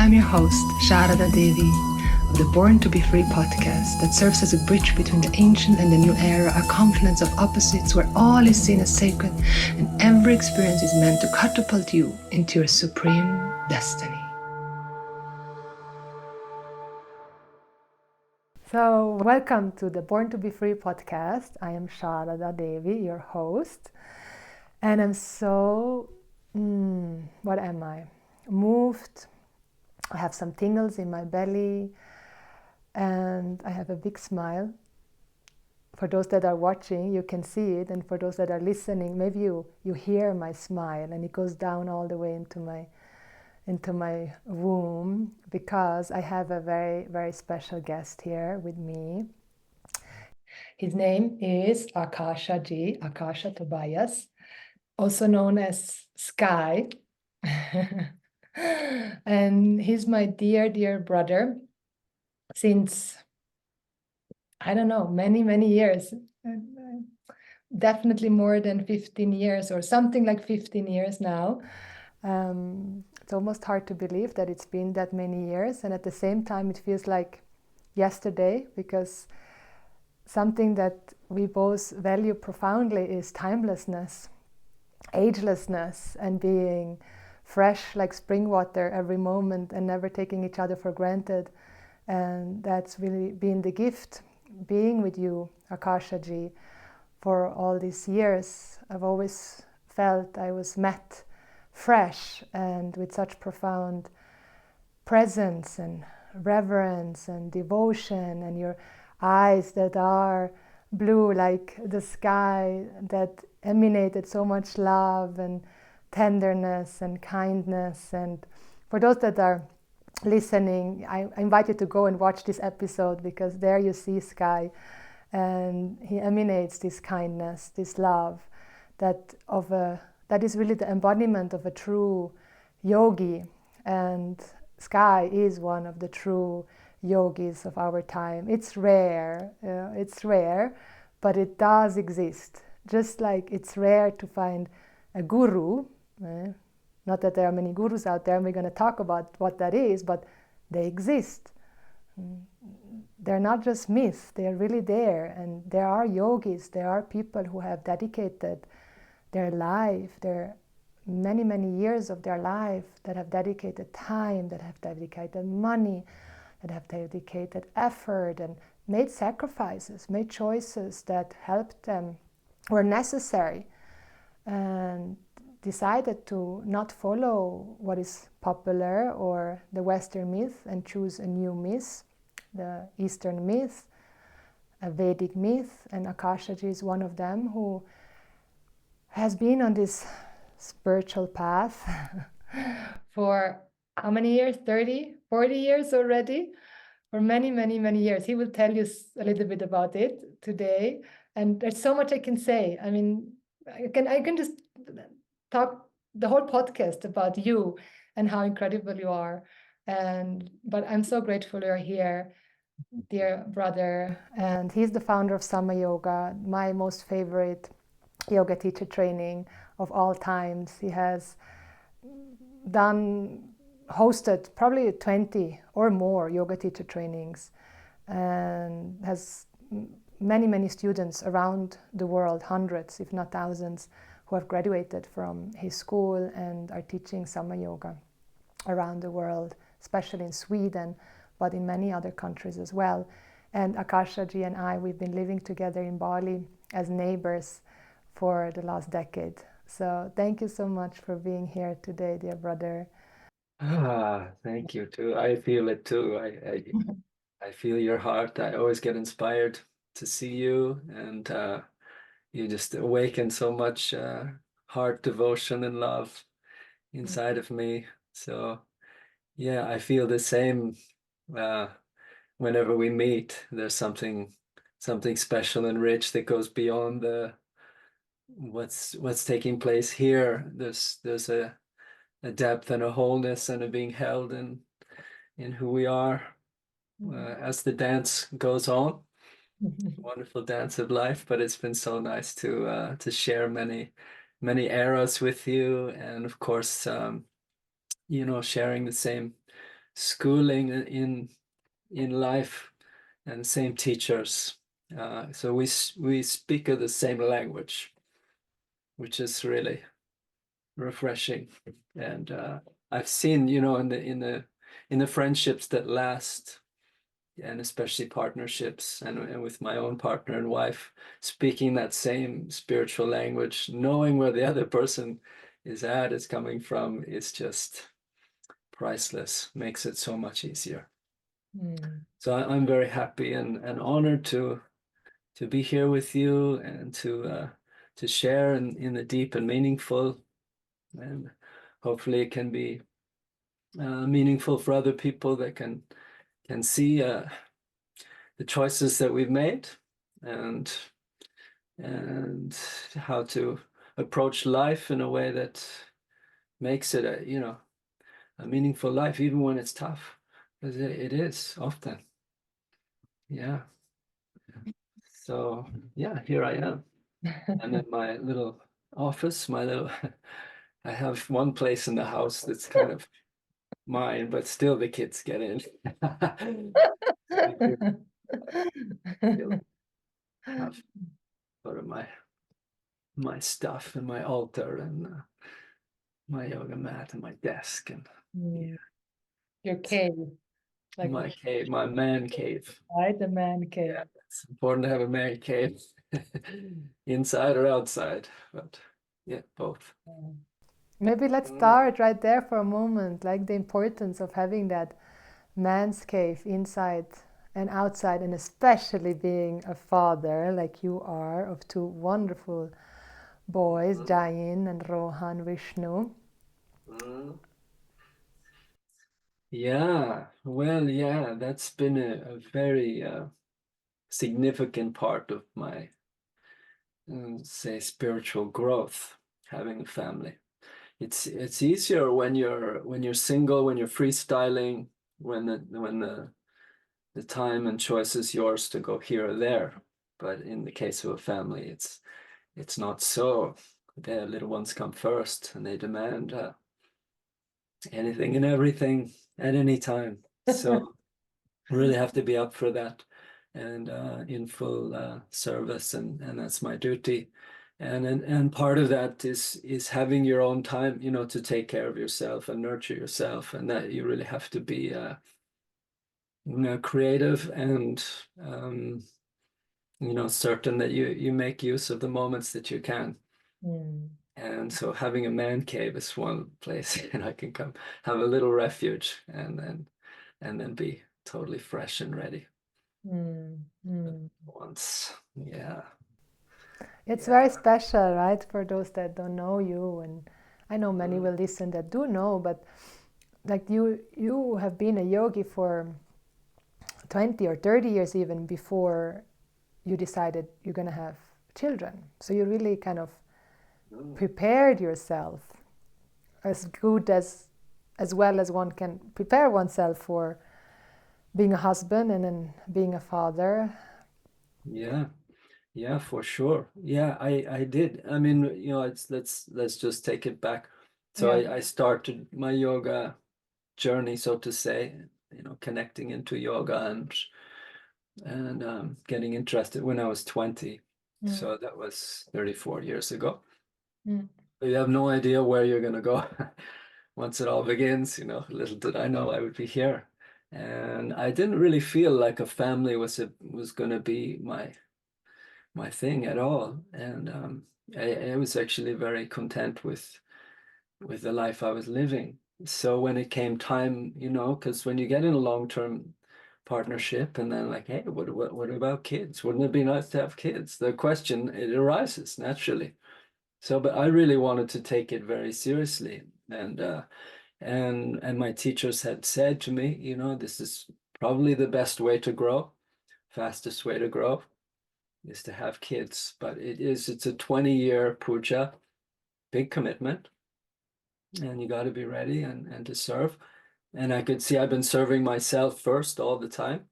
I'm your host, Sharada Devi, of the Born to Be Free podcast that serves as a bridge between the ancient and the new era, a confluence of opposites where all is seen as sacred and every experience is meant to catapult you into your supreme destiny. So, welcome to the Born to Be Free podcast. I am Sharada Devi, your host, and I'm so, what am I? Moved. I have some tingles in my belly and I have a big smile. For those that are watching, you can see it, and for those that are listening, maybe you hear my smile, and it goes down all the way into my womb, because I have a very, very special guest here with me. His name is Akasha Tobias, also known as Sky. And he's my dear, dear brother since, I don't know, many, many years. Definitely more than 15 years or something like 15 years now. It's almost hard to believe that it's been that many years. And at the same time, it feels like yesterday, because something that we both value profoundly is timelessness, agelessness, and being fresh like spring water every moment and never taking each other for granted. And that's really been the gift, being with you, Akasha-ji, for all these years. I've always felt I was met fresh and with such profound presence and reverence and devotion, and your eyes that are blue like the sky, that emanated so much love and tenderness and kindness. And for those that are listening, I invite you to go and watch this episode, because there you see Sky, and he emanates this kindness, this love, that is really the embodiment of a true yogi. And Sky is one of the true yogis of our time. It's rare, but it does exist. Just like it's rare to find a guru. Not that there are many gurus out there, and we're going to talk about what that is, but they exist. They're not just myths, they are really there. And there are yogis, there are people who have dedicated their life, their many, many years of their life, that have dedicated time, that have dedicated money, that have dedicated effort, and made sacrifices, made choices that helped them, were necessary, and decided to not follow what is popular or the Western myth and choose a new myth, the Eastern myth, a Vedic myth. And Akasha-ji is one of them, who has been on this spiritual path for how many years? 30, 40 years already? For many, many, many years. He will tell you a little bit about it today. And there's so much I can say. I mean, I can just talk the whole podcast about you and how incredible you are. But I'm so grateful you're here, dear brother. And he's the founder of Sama Yoga, my most favorite yoga teacher training of all times. He has hosted probably 20 or more yoga teacher trainings, and has many, many students around the world, hundreds, if not thousands, who have graduated from his school and are teaching Sama Yoga around the world, especially in Sweden, but in many other countries as well. And Akasha-ji and I, we've been living together in Bali as neighbors for the last decade. So thank you so much for being here today, dear brother. Thank you too. I feel it too. I feel your heart. I always get inspired to see you, and you just awaken so much heart devotion and love inside of me. So yeah, I feel the same whenever we meet. There's something special and rich that goes beyond the what's taking place here. There's a depth and a wholeness and a being held in who we are as the dance goes on. Wonderful dance of life. But it's been so nice to share many eras with you, and of course sharing the same schooling in life and same teachers. So we speak of the same language, which is really refreshing. And I've seen, in the friendships that last, and especially partnerships, and with my own partner and wife, speaking that same spiritual language, knowing where the other person is coming from, is just priceless. Makes it so much easier. Mm. So I'm very happy and honored to be here with you and to share in the deep and meaningful, and hopefully it can be meaningful for other people that can see the choices that we've made, and how to approach life in a way that makes it a meaningful life, even when it's tough, because it is often. Yeah. So yeah, here I am. I'm in my little office, I have one place in the house that's kind of mine, but still the kids get in. I still have sort of my stuff and my altar and my yoga mat and my desk, and Mm. yeah, Your cave, like my cave, my man cave. right, the man cave. Yeah, it's important to have a man cave, inside or outside, but yeah, both. Yeah. Maybe let's Mm, start right there for a moment, like the importance of having that man's cave inside and outside, and especially being a father like you are of two wonderful boys, mm, Jain and Rohan Vishnu. mm. Yeah, well, yeah, that's been a very significant part of my, say, spiritual growth, having a family. It's easier when you're single, when you're freestyling, when the time and choice is yours to go here or there. But in the case of a family, it's not so. Their little ones come first, and they demand anything and everything at any time. So really have to be up for that, and in full service, and that's my duty. And part of that is having your own time, to take care of yourself and nurture yourself, and that you really have to be creative and certain that you make use of the moments that you can. Mm, And so having a man cave is one place, and I can come have a little refuge, and then be totally fresh and ready mm, mm. once. Yeah. It's Yeah. very special, right, for those that don't know you, and I know many Mm, will listen that do know, but like you have been a yogi for 20 or 30 years even before you decided you're going to have children. So you really kind of mm. prepared yourself as good as well as one can prepare oneself for being a husband and then being a father. Yeah. Yeah, for sure. Yeah, I did. I mean, let's just take it back. So Yeah. I started my yoga journey, so to say, connecting into yoga and getting interested when I was 20. Mm. So that was 34 years ago. Mm. You have no idea where you're going to go once it all begins. Little did I know I would be here. And I didn't really feel like a family was going to be my thing at all. And I was actually very content with the life I was living. So when it came time, because when you get in a long-term partnership and then like, hey, what about kids? Wouldn't it be nice to have kids? The question, it arises naturally. So, but I really wanted to take it very seriously, and my teachers had said to me, this is probably the best way to grow, fastest way to grow is to have kids, but it's a 20-year puja, big commitment, and you got to be ready and to serve. And I could see I've been serving myself first all the time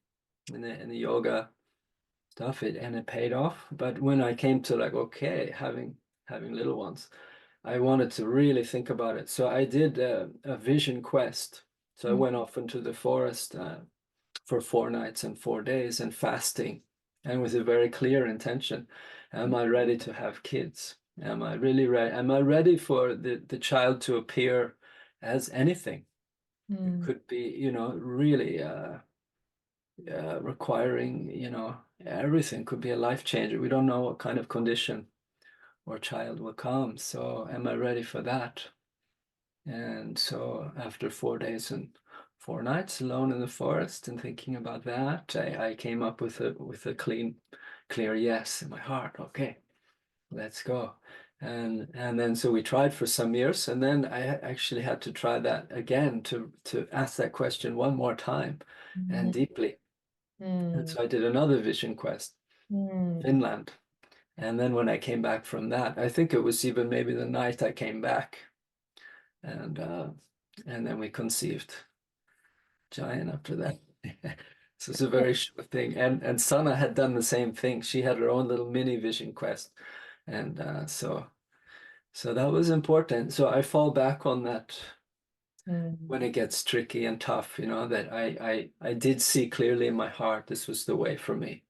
in the yoga stuff, and it paid off. But when I came to like, okay, having little ones, I wanted to really think about it. So I did a vision quest So I went off into the forest for 4 nights and 4 days and fasting, and with a very clear intention. Am I ready to have kids? Am I really ready? Am I ready for the child to appear as anything? It could be, really requiring, everything. Could be a life changer. We don't know what kind of condition or child will come. So am I ready for that? And so after 4 days and 4 nights alone in the forest and thinking about that, I came up with a clear yes in my heart. Okay, let's go. And then so we tried for some years, and then I actually had to try that again to ask that question one more time and deeply. And so I did another vision quest, Finland. And then when I came back from that, I think it was even maybe the night I came back, and then we conceived Giant after that. So it's a very short thing. And Sana had done the same thing. She had her own little mini vision quest, and so that was important. So I fall back on that when it gets tricky and tough. That I did see clearly in my heart this was the way for me.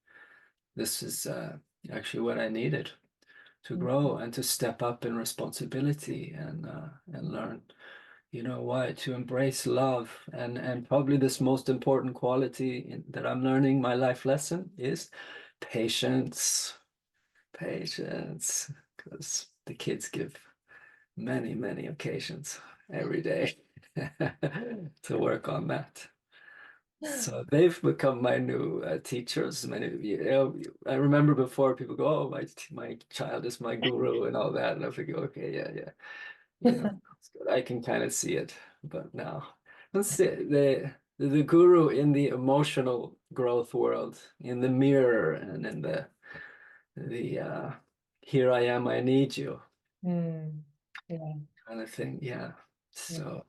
This is actually what I needed to grow and to step up in responsibility and learn, why to embrace love. And probably this most important quality that I'm learning, my life lesson, is patience. Patience, because the kids give many, many occasions every day to work on that. So they've become my new teachers. I remember before people go, "Oh, my child is my guru" and all that, and I think, okay, yeah, yeah, it's good. I can kind of see it, but now let's see the guru in the emotional growth world, in the mirror, and in the here I am, I need you Yeah. kind of thing. Yeah. Yeah. So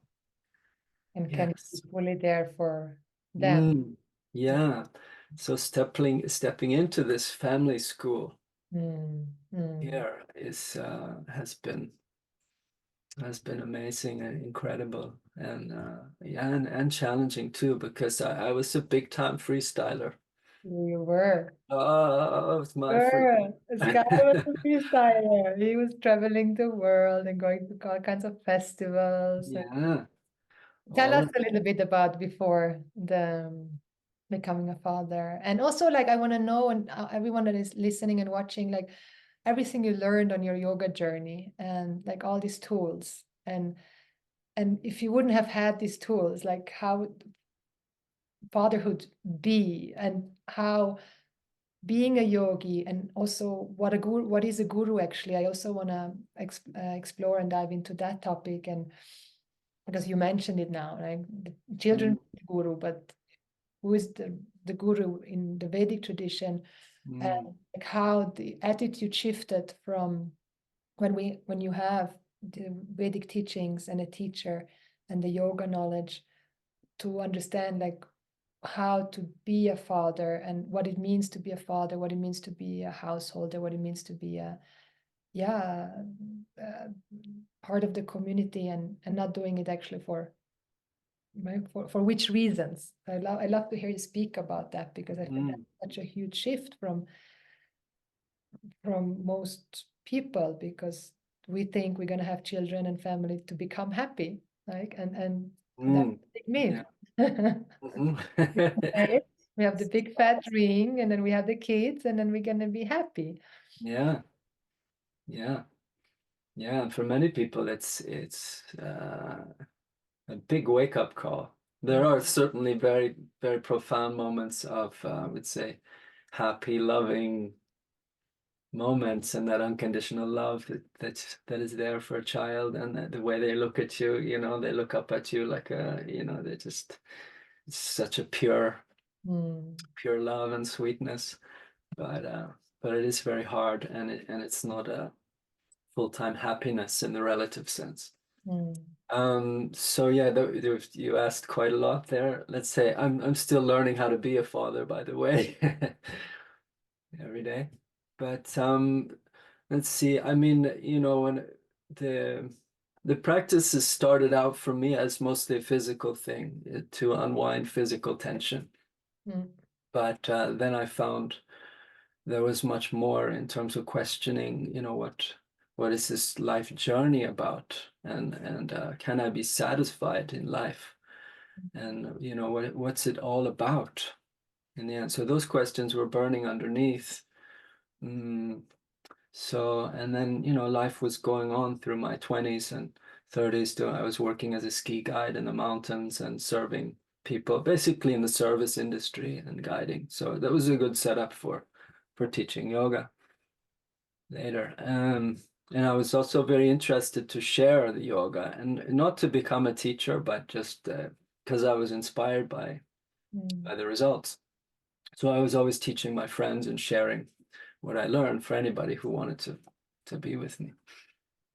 And can be yes. fully there for them. Mm, yeah. So stepping into this family school Mm, mm. here is has been amazing and incredible, and yeah, and challenging too, because I was a big time freestyler. You were. Oh, it's my free. Sure. Sky was a freestyler. He was traveling the world and going to all kinds of festivals. Yeah, Tell all us of a little bit about before the becoming a father. And also, like, I want to know, and everyone that is listening and watching, like, everything you learned on your yoga journey and like all these tools. And if you wouldn't have had these tools, like, how would fatherhood be, and how being a yogi, and also what is a guru actually. I also want to explore and dive into that topic, and because you mentioned it now, like the children mm, guru, but who is the guru in the Vedic tradition, mm, and like how the attitude shifted from when you have the Vedic teachings and a teacher and the yoga knowledge to understand like how to be a father and what it means to be a father, what it means to be a householder, what it means to be a yeah uh, part of the community, and not doing it actually for right, for which reasons. I love to hear you speak about that, because I think mm, that's such a huge shift from most people, because we think we're going to have children and family to become happy, like, and that's mm. a big myth. Yeah. Mhm. Right? We have the big fat ring, and then we have the kids, and then we're going to be happy. Yeah, yeah, yeah. And for many people, it's a big wake-up call. There are certainly very, very profound moments of, I would say, happy, loving moments, and that unconditional love that is there for a child, and the way they look at you, they look up at you like they just, it's such a Mm, pure love and sweetness. But it is very hard, and it's not a full-time happiness in the relative sense. mm, So yeah, you asked quite a lot there. Let's say I'm still learning how to be a father, by the way, every day. But let's see. I mean, when the The practices started out for me as mostly a physical thing, to unwind physical tension. Mm. But then I found there was much more in terms of questioning, what is this life journey about, and can I be satisfied in life, and what's it all about in the end. So those questions were burning underneath. Mm, so, and then, life was going on through my 20s and 30s too. I was working as a ski guide in the mountains and serving people, basically in the service industry and guiding. So that was a good setup for teaching yoga later. And I was also very interested to share the yoga, and not to become a teacher, but just because I was inspired by the results. So I was always teaching my friends and sharing what I learned for anybody who wanted to be with me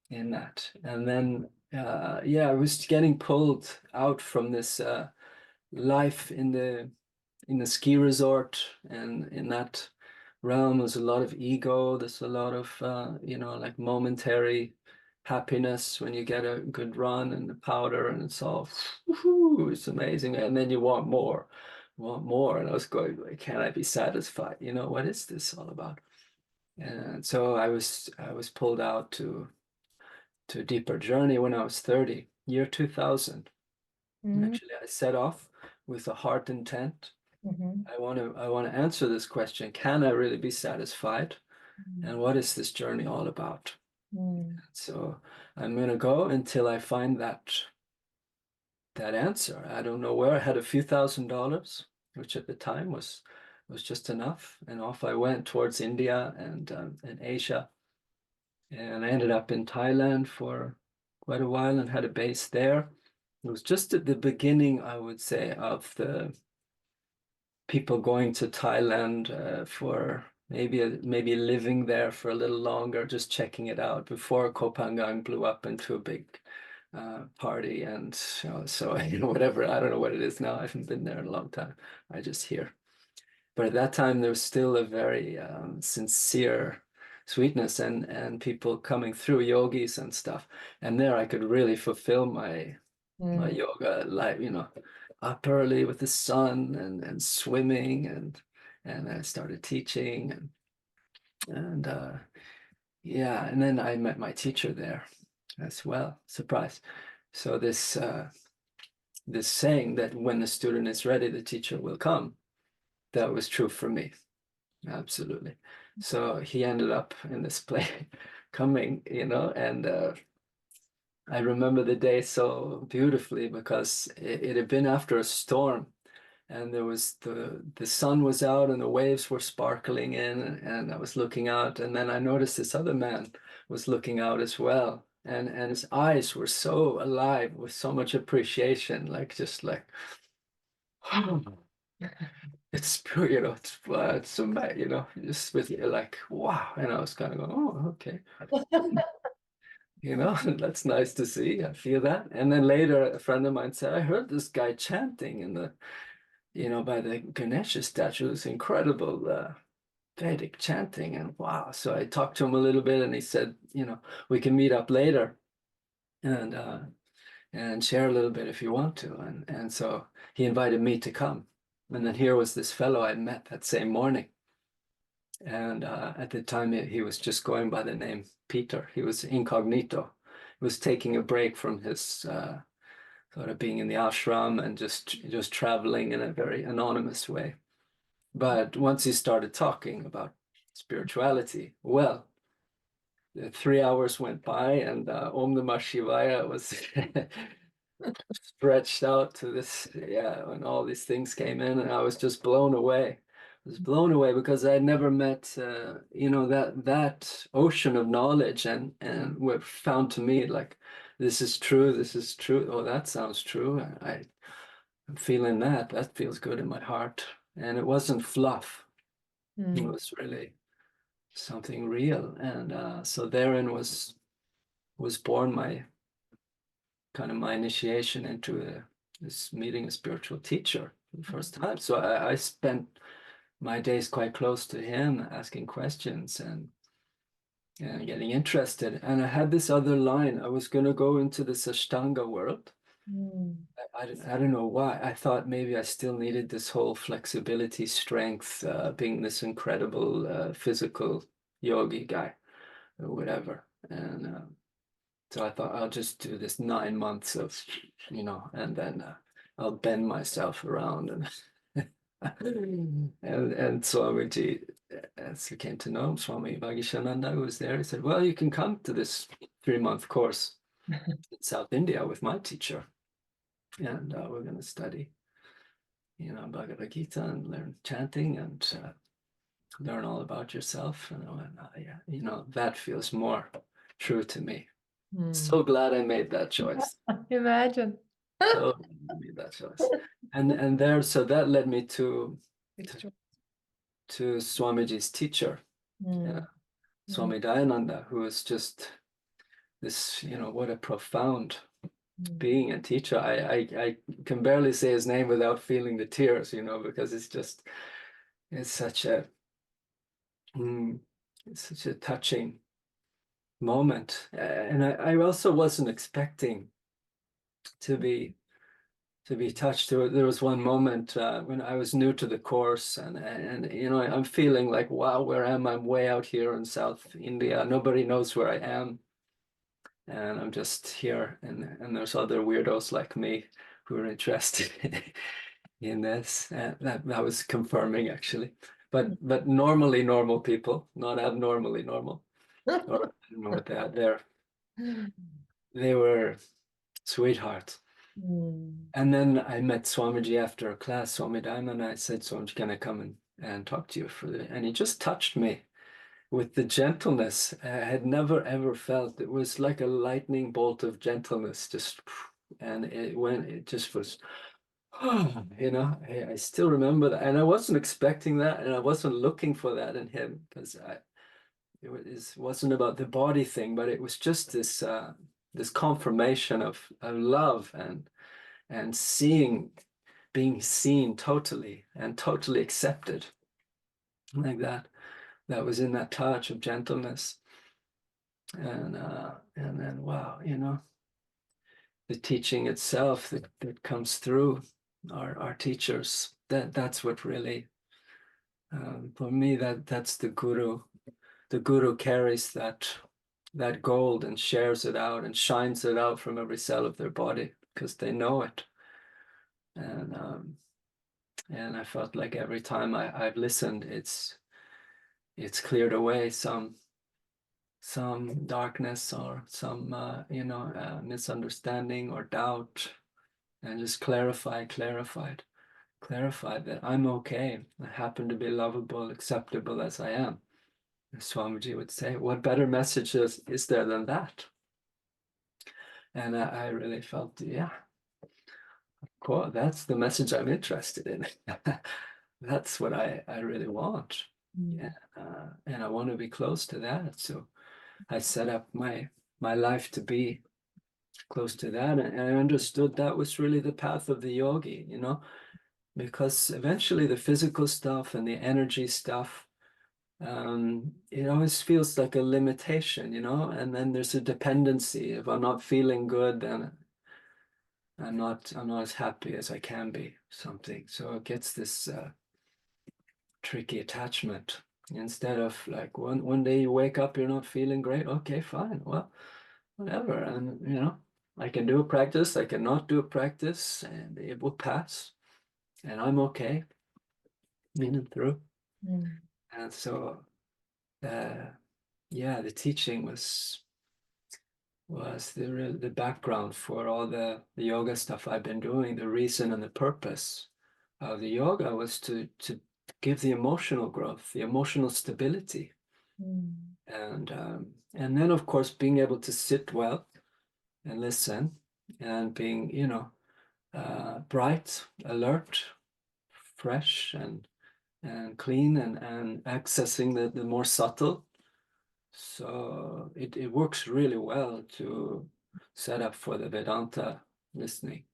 in that. And then yeah, I was getting pulled out from this life in the ski resort, and in that realm there's a lot of ego. There's a lot of like momentary happiness when you get a good run and the powder, and it's all woohoo, it's amazing, and then you want more. And I was going, like, can I be satisfied? What is this all about? And so I was pulled out to a deeper journey when I was 30, year 2000. Mm. Actually, I set off with a heart intent. Mhm. I want to answer this question. Can I really be satisfied? And what is this journey all about? Mm. So I'm gonna go until I find that answer. I don't know where. I had a few $1,000s, which at the time was just enough. And off I went towards India and Asia. And I ended up in Thailand for quite a while and had a base there. It was just at the beginning, I would say, of the people going to Thailand for maybe living there for a little longer, just checking it out before Kopangang blew up into a big party. And so whatever, I don't know what it is now. I haven't been there in a long time. I just hear. But at that time, there was still a very sincere sweetness, and people coming through, yogis and stuff. And there I could really fulfill my Mm. yoga life, up early with the sun and swimming, and I started teaching, and yeah, and then I met my teacher there as well. Surprise. So this saying that when the student is ready, the teacher will come, that was true for me. Absolutely. So he ended up in this play coming, and I remember the day so beautifully because it had been after a storm, and there was the sun was out and the waves were sparkling in, and I was looking out, and then I noticed this other man was looking out as well, and his eyes were so alive with so much appreciation, like just like it's pure, it's so bad, just with like wow, and I was kind of going, oh, okay, that's nice to see. I feel that. And then later, a friend of mine said, I heard this guy chanting in by the Ganesha statue. It's incredible Vedic chanting, and wow. So I talked to him a little bit, and he said, we can meet up later and share a little bit if you want to. And so he invited me to come. And then here was this fellow I met that same morning. And at the time, he was just going by the name Peter. He was incognito. He was taking a break from his sort of being in the ashram and just traveling in a very anonymous way. But once he started talking about spirituality, well, the 3 hours went by, and Om Namah Shivaya was stretched out to this, yeah, when all these things came in, and I was just blown away. I was blown away because I had never met, that ocean of knowledge, and what found to me like, this is true, this is true. Oh, that sounds true. I'm feeling that. That feels good in my heart, and it wasn't fluff. It Mm. was really something real, and so therein was born my initiation into this meeting a spiritual teacher for the first time. So I spent my days quite close to him, asking questions, and getting interested. And I had this other line. I was going to go into this Ashtanga world. Mm. I don't know why. I thought maybe I still needed this whole flexibility, strength, being this incredible physical yogi guy or whatever. And so I thought I'll just do this 9 months of, and then I'll bend myself around and Swamiji, as we came to know him, Swami Vagishananda, who was there, he said, "Well, you can come to this 3-month course in South India with my teacher, and we're going to study, Bhagavad Gita and learn chanting and learn all about yourself." And I went, yeah, that feels more true to me. Mm. So glad I made that choice. Imagine. So glad I made that choice. And there, so that led me to It's true. Swamiji's teacher, Mm. Mm. Swami Dayananda, who is just this, what a profound Mm. being and teacher. I can barely say his name without feeling the tears, because it's such a it's such a touching moment. And I also wasn't expecting to be touched. There was one moment when I was new to the course, and I'm feeling like, wow, where am I? I'm way out here in South India. Nobody knows where I am, and I'm just here. And there's other weirdos like me who are interested in this. That was confirming, actually. But normally normal people, not abnormally normal, or I don't know what they had there. They were sweethearts. Mm. And then I met Swamiji after a class, Swami Dayananda, and I said, "Swamiji, can I come and talk to you for the?" And he just touched me with the gentleness I had never ever felt. It was like a lightning bolt of gentleness, and it just was, I still remember that, and I wasn't expecting that, and I wasn't looking for that in him because wasn't about the body thing, but it was just this confirmation of love and being seen totally and totally accepted, like that. That was in that touch of gentleness. And then, wow, the teaching itself that comes through our teachers, that's what really, for me, that's the guru. The guru carries that gold and shares it out and shines it out from every cell of their body because they know it. And I felt like every time I've listened, it's cleared away some darkness or some misunderstanding or doubt, and just clarified that I'm okay. I happen to be lovable, acceptable as I am. As Swamiji would say, what better message is there than that? And I really felt, yeah, cool. That's the message I'm interested in. That's what I really want. Yeah, and I want to be close to that. So I set up my life to be close to that, and I understood that was really the path of the yogi, because eventually the physical stuff and the energy stuff, it always feels like a limitation, and then there's a dependency. If I'm not feeling good, then I'm not as happy as I can be, something. So it gets this tricky attachment. Instead of like one day you wake up, you're not feeling great. Okay, fine. Well, whatever. And I can do a practice, I cannot do a practice, and it will pass. And I'm okay, in and through. Mm. And so yeah, the teaching was the background for all the yoga stuff I've been doing. The reason and the purpose of the yoga was to give the emotional growth, the emotional stability, Mm. and then of course being able to sit well and listen, and being bright, alert, fresh, and clean, and accessing the more subtle. So it works really well to set up for the Vedanta listening,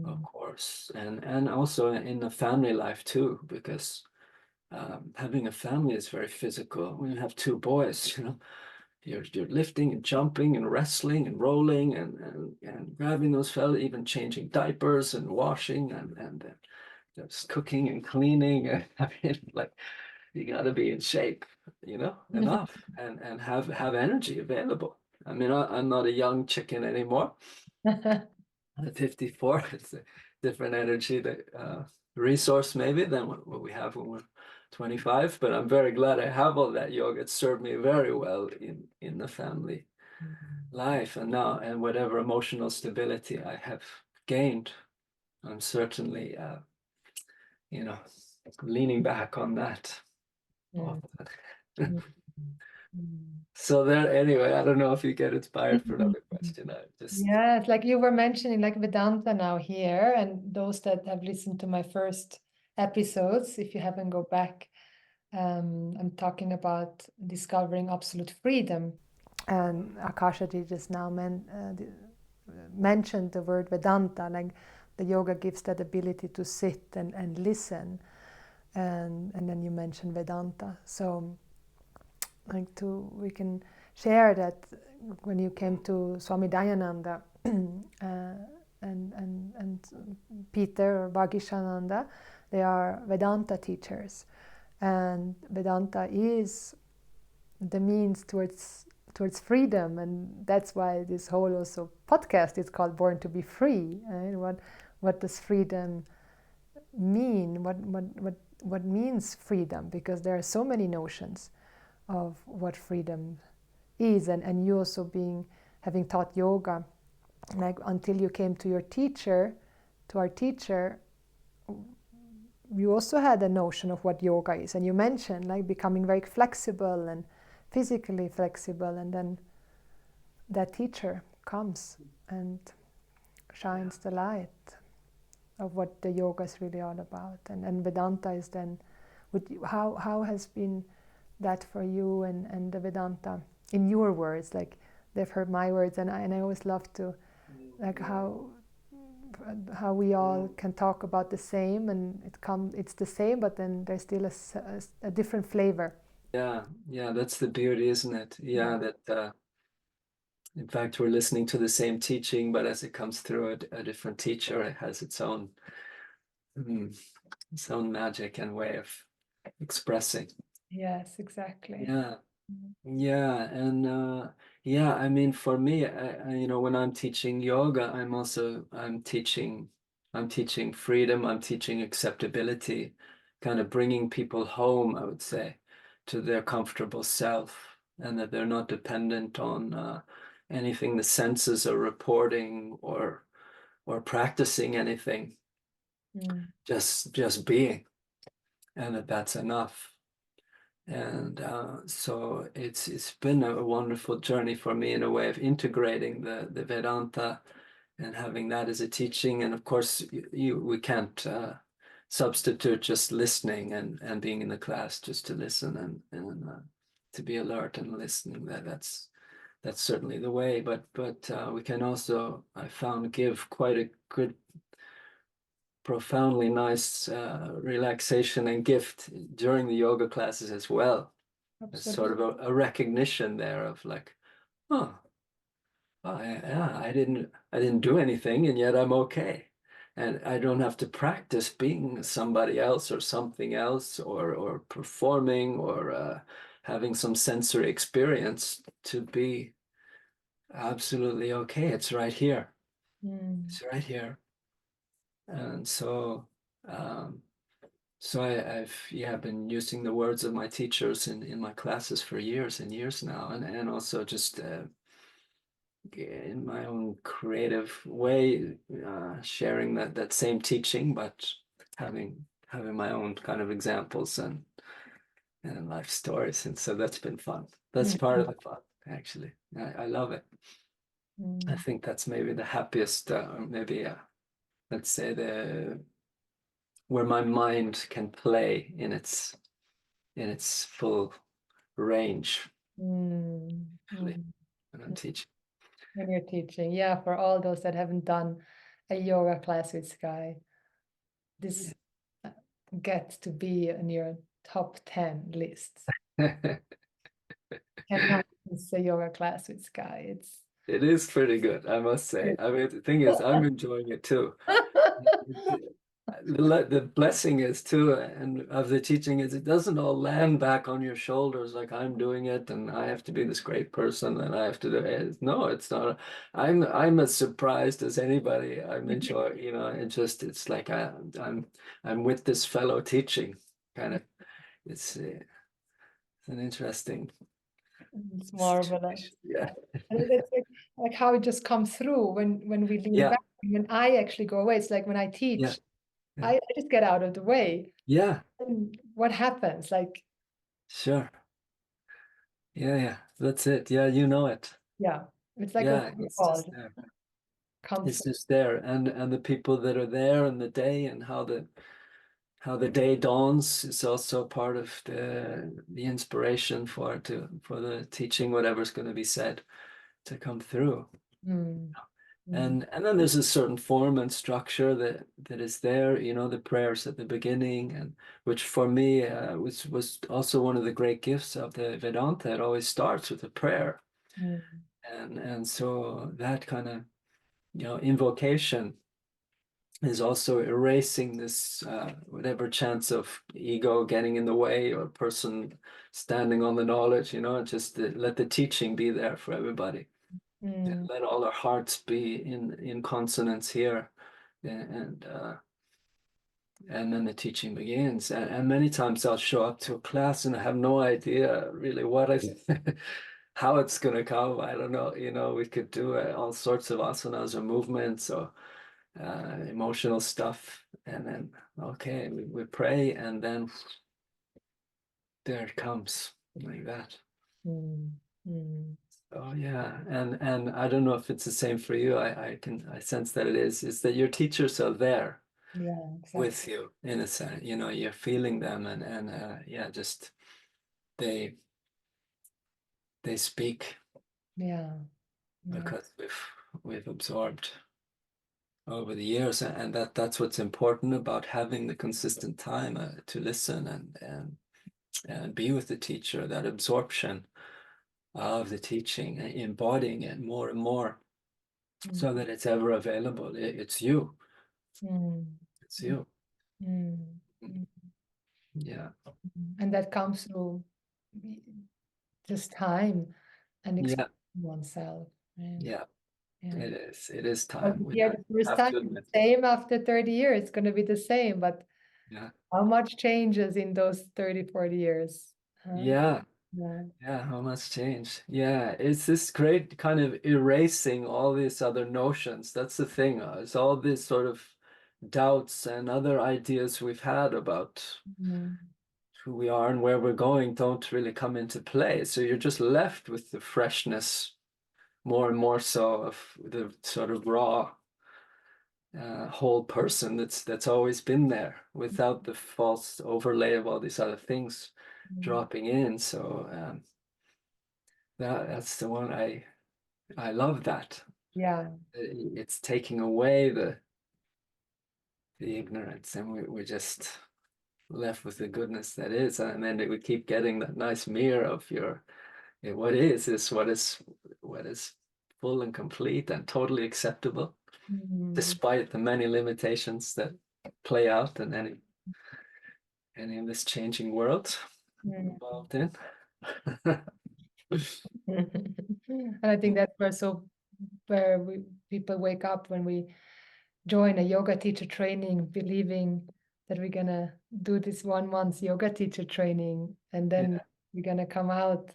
of Mm. course, and also in the family life too, because having a family is very physical. When you have two boys, you're lifting and jumping and wrestling and rolling and grabbing those fellas, even changing diapers and washing and just cooking and cleaning. I mean, like, you got to be in shape, enough and have energy available. I mean, I'm not a young chicken anymore. At 54, it's a different energy, that resource maybe than what we have when we're 25. But I'm very glad I have all that yoga. It served me very well in the family life, and now, and whatever emotional stability I have gained, I'm certainly leaning back on that. So there, anyway, I don't know if you get inspired for another question. I just Yeah, it's like you were mentioning, like Vedanta now here, and those that have listened to my first episodes, if you haven't go back, I'm talking about discovering absolute freedom. And Akasha did just now mentioned the word Vedanta, like the yoga gives that ability to sit and listen, and then you mentioned Vedanta. So like we can share that when you came to Swami Dayananda and Peter or Vagishananda, they are Vedanta teachers, and Vedanta is the means towards freedom, and that's why this whole also podcast is called Born to Be Free. Right? What does freedom mean? What means freedom? Because there are so many notions of what freedom is, and you also having taught yoga, like until you came to our teacher, you also had a notion of what yoga is, and you mentioned like becoming very flexible and physically flexible, and then that teacher comes and shines the light of what the yoga is really all about, and Vedanta is then, how has been that for you, and the Vedanta in your words, like they've heard my words, and I always love to, like how we all can talk about the same, and it's the same, but then there's still a different flavor. Yeah, that's the beauty, isn't it? Yeah, that in fact we're listening to the same teaching, but as it comes through a different teacher, it has its own magic and way of expressing. Yes, exactly. Yeah. Yeah, and I mean, for me, when I'm teaching yoga, I'm teaching freedom, I'm teaching acceptability, kind of bringing people home, I would say, to their comfortable self, and that they're not dependent on anything the senses are reporting or practicing anything, just being, and that's enough. And so it's been a wonderful journey for me, in a way of integrating the Vedanta and having that as a teaching. And of course, we can't substitute just listening and being in the class just to listen and to be alert and listening. That's certainly the way. But we can also, I found, give quite a good, profoundly nice relaxation and gift during the yoga classes as well. It's sort of a recognition there of like, oh, yeah, I didn't do anything, and yet I'm okay, and I don't have to practice being somebody else or something else, or performing, or having some sensory experience to be absolutely okay. It's right here. It's right here. And so I've been using the words of my teachers in my classes for years and years now, and also just in my own creative way, sharing that same teaching, but having my own kind of examples and life stories, and so that's been fun. That's part of the fun, actually. I love it. I think that's maybe the happiest, or maybe let's say where my mind can play in its full range, actually, when I'm teaching. When you're teaching, yeah, for all those that haven't done a yoga class with Sky, this gets to be in your top 10 lists. Cannot this yoga class with Sky. It's It is pretty good, I must say. I mean, the thing is, I'm enjoying it too. The blessing is too, and of the teaching is it doesn't all land back on your shoulders like I'm doing it, and I have to be this great person, and I have to do it. No, it's not. I'm as surprised as anybody. I'm enjoying, it's like I'm with this fellow teaching, kind of. It's an interesting it's marvelous. situation. Yeah, And it's like how it just comes through when we lean yeah, back. When I actually go away, it's like when I yeah, teach, yeah, I just get out of the way. yeah. And what happens? Like, Sure. Yeah, yeah. That's it. Yeah, you know it. yeah, it's like a Yeah, it's waterfall just just there. comes. It's just there, and the people that are there in the day and how the day dawns is also part of the inspiration for the teaching, whatever's going to be said to come through. Mm, mm, And then there's a certain form and structure that is there, the prayers at the beginning, and which for me was also one of the great gifts of the Vedanta. It always starts with a prayer, mm, and so that kind of invocation is also erasing this whatever chance of ego getting in the way or person standing on the knowledge, just let the teaching be there for everybody. mm, Let all our hearts be in consonance here, and then the teaching begins. And many times I'll show up to a class and I have no idea really how it's going to come. I don't know. We could do all sorts of asanas or movements or emotional stuff, and then okay, we pray, and then there it comes like that. mm, mm. Oh yeah, and I don't know if it's the same for you. I sense that it is that your teachers are there Yeah, exactly. with you in a sense. You're feeling them, and yeah, just they they speak Yeah, yeah. because we've absorbed over the years, and that's what's important about having the consistent time to listen and be with the teacher, that absorption of the teaching, embodying it more and more Mm, so that it's ever available. It's you. mm, It's you. mm, mm. Yeah. And that comes through just time and Yeah. expressing oneself. Right? Yeah. Yeah. It is. It is Well, time. here I the first have time, to it's admit. the same after 30 years, it's going to be the same, but Yeah. how much changes in those 30, 40 years? Huh? Yeah. Yeah. Yeah. How much change? Yeah. It's this great kind of erasing all these other notions. That's the thing. It's all these sort of doubts and other ideas we've had about Mm, who we are and where we're going don't really come into play. So you're just left with the freshness more and more so of the sort of raw whole person that's always been there without the false overlay of all these other things mm. dropping in. So that's the one I love that. Yeah. It's taking away the ignorance, and we're just left with the goodness that is, and then we keep getting that nice mirror of what is what is full and complete and totally acceptable, Mm, despite the many limitations that play out in any of this changing world we're mm. involved in. And I think that's where people wake up when we join a yoga teacher training, believing that we're gonna do this 1 month yoga teacher training and then Yeah, we're gonna come out.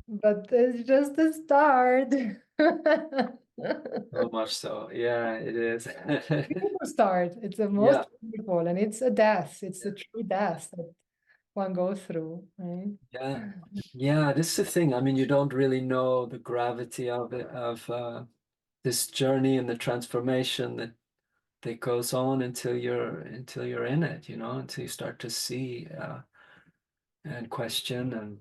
But it's just the start. so much so. Yeah, it is. Beautiful start. It's the most Yeah, beautiful, and it's a death. It's a true death that one goes through, right? yeah, yeah. This is the thing. I mean, you don't really know the gravity of it, of this journey and the transformation that goes on until you're in it, until you start to see and question and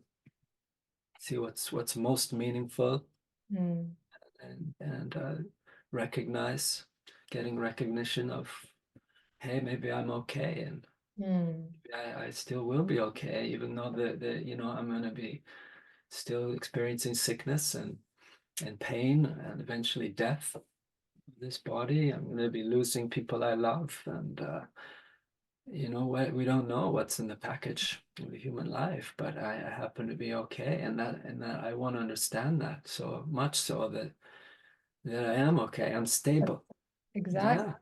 see what's most meaningful, Mm, and recognize, getting recognition of, hey, maybe I'm okay, and mm, I still will be okay, even though the I'm going to be still experiencing sickness and pain and eventually death of this body. I'm going to be losing people I love, and you know what? We don't know what's in the package of the human life, but I happen to be okay, and that I want to understand that so much so that I am okay. I'm stable. Exactly. Yeah,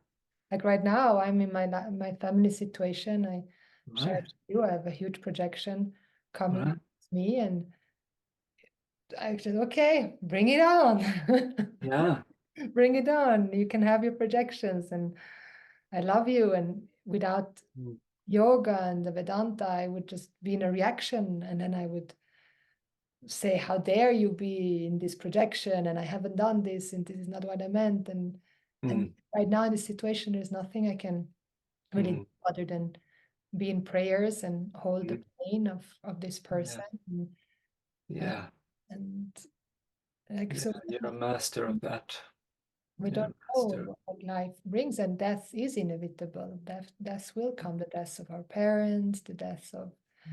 Like right now, I'm in my family situation. I shared right, with you, I have a huge projection coming right. towards me, and I said, okay, bring it on. Yeah. Bring it on. You can have your projections, and I love you. And without Mm, yoga and the Vedanta, I would just be in a reaction, and then I would say, how dare you be in this projection, and I haven't done this, and this is not what I meant. And mm, right now in this situation, there's nothing I can really do mm, other than be in prayers and hold the mm. pain of this Yeah, person. Uh, yeah, and like yeah. so You're a master of that. we You're don't a master. know what life brings, and death is inevitable. Death will come, the deaths of our parents, the deaths of,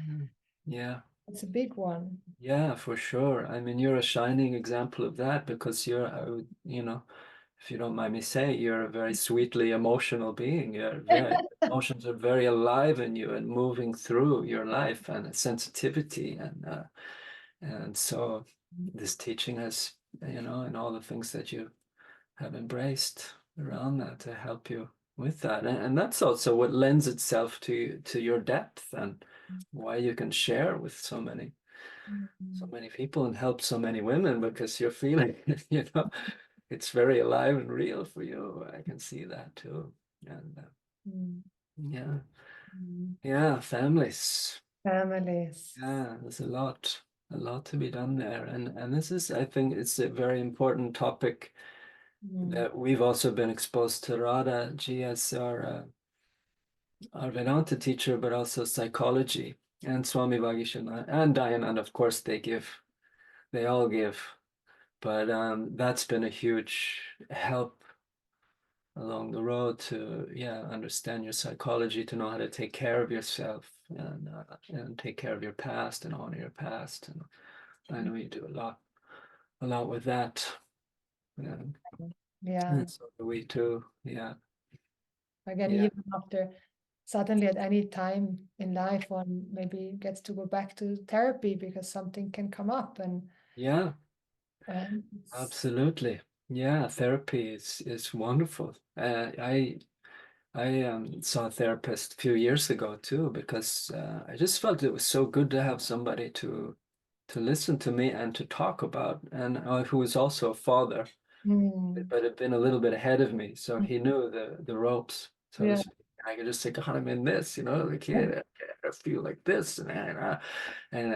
Mm. Yeah, it's a big one. yeah, for sure. I mean, you're a shining example of that because you know, if you don't mind me saying, you're a very sweetly emotional being. You're very, emotions are very alive in you and moving through your life and a sensitivity and so this teaching has, you know, and all the things that you have embraced around that to help you with that. And that's also what lends itself to your depth and why you can share with so Mhm. many people and help so many women because you're feeling it, you know, it's very alive and real for you. I can see that too. And Mm. yeah, Mm. yeah, families. Families. Yeah, there's a lot to be done there. And this is, I think, it's a very important topic Mm. that we've also been exposed to. Radha Ji as our Vedanta teacher, but also psychology, and Swami Vagishnava and Dayananda, of course, they all give. But that's been a huge help along the road to, yeah, understand your psychology, to know how to take care of yourself and take care of your past and honor your past. And I know you do a lot with that. And, Yeah. and so do we too. Yeah, Again, yeah, even after suddenly at any time in life, one maybe gets to go back to therapy because something can come up, yeah. and it's, Absolutely. Yeah, therapy is wonderful. I saw a therapist a few years ago too because I just felt it was so good to have somebody to listen to me and to talk about, and who was also a father, mm, but had been a little bit ahead of me, so he knew the ropes, so to yeah, speak. I could just say, God, I'm in this, you know, like here, I feel like this, and I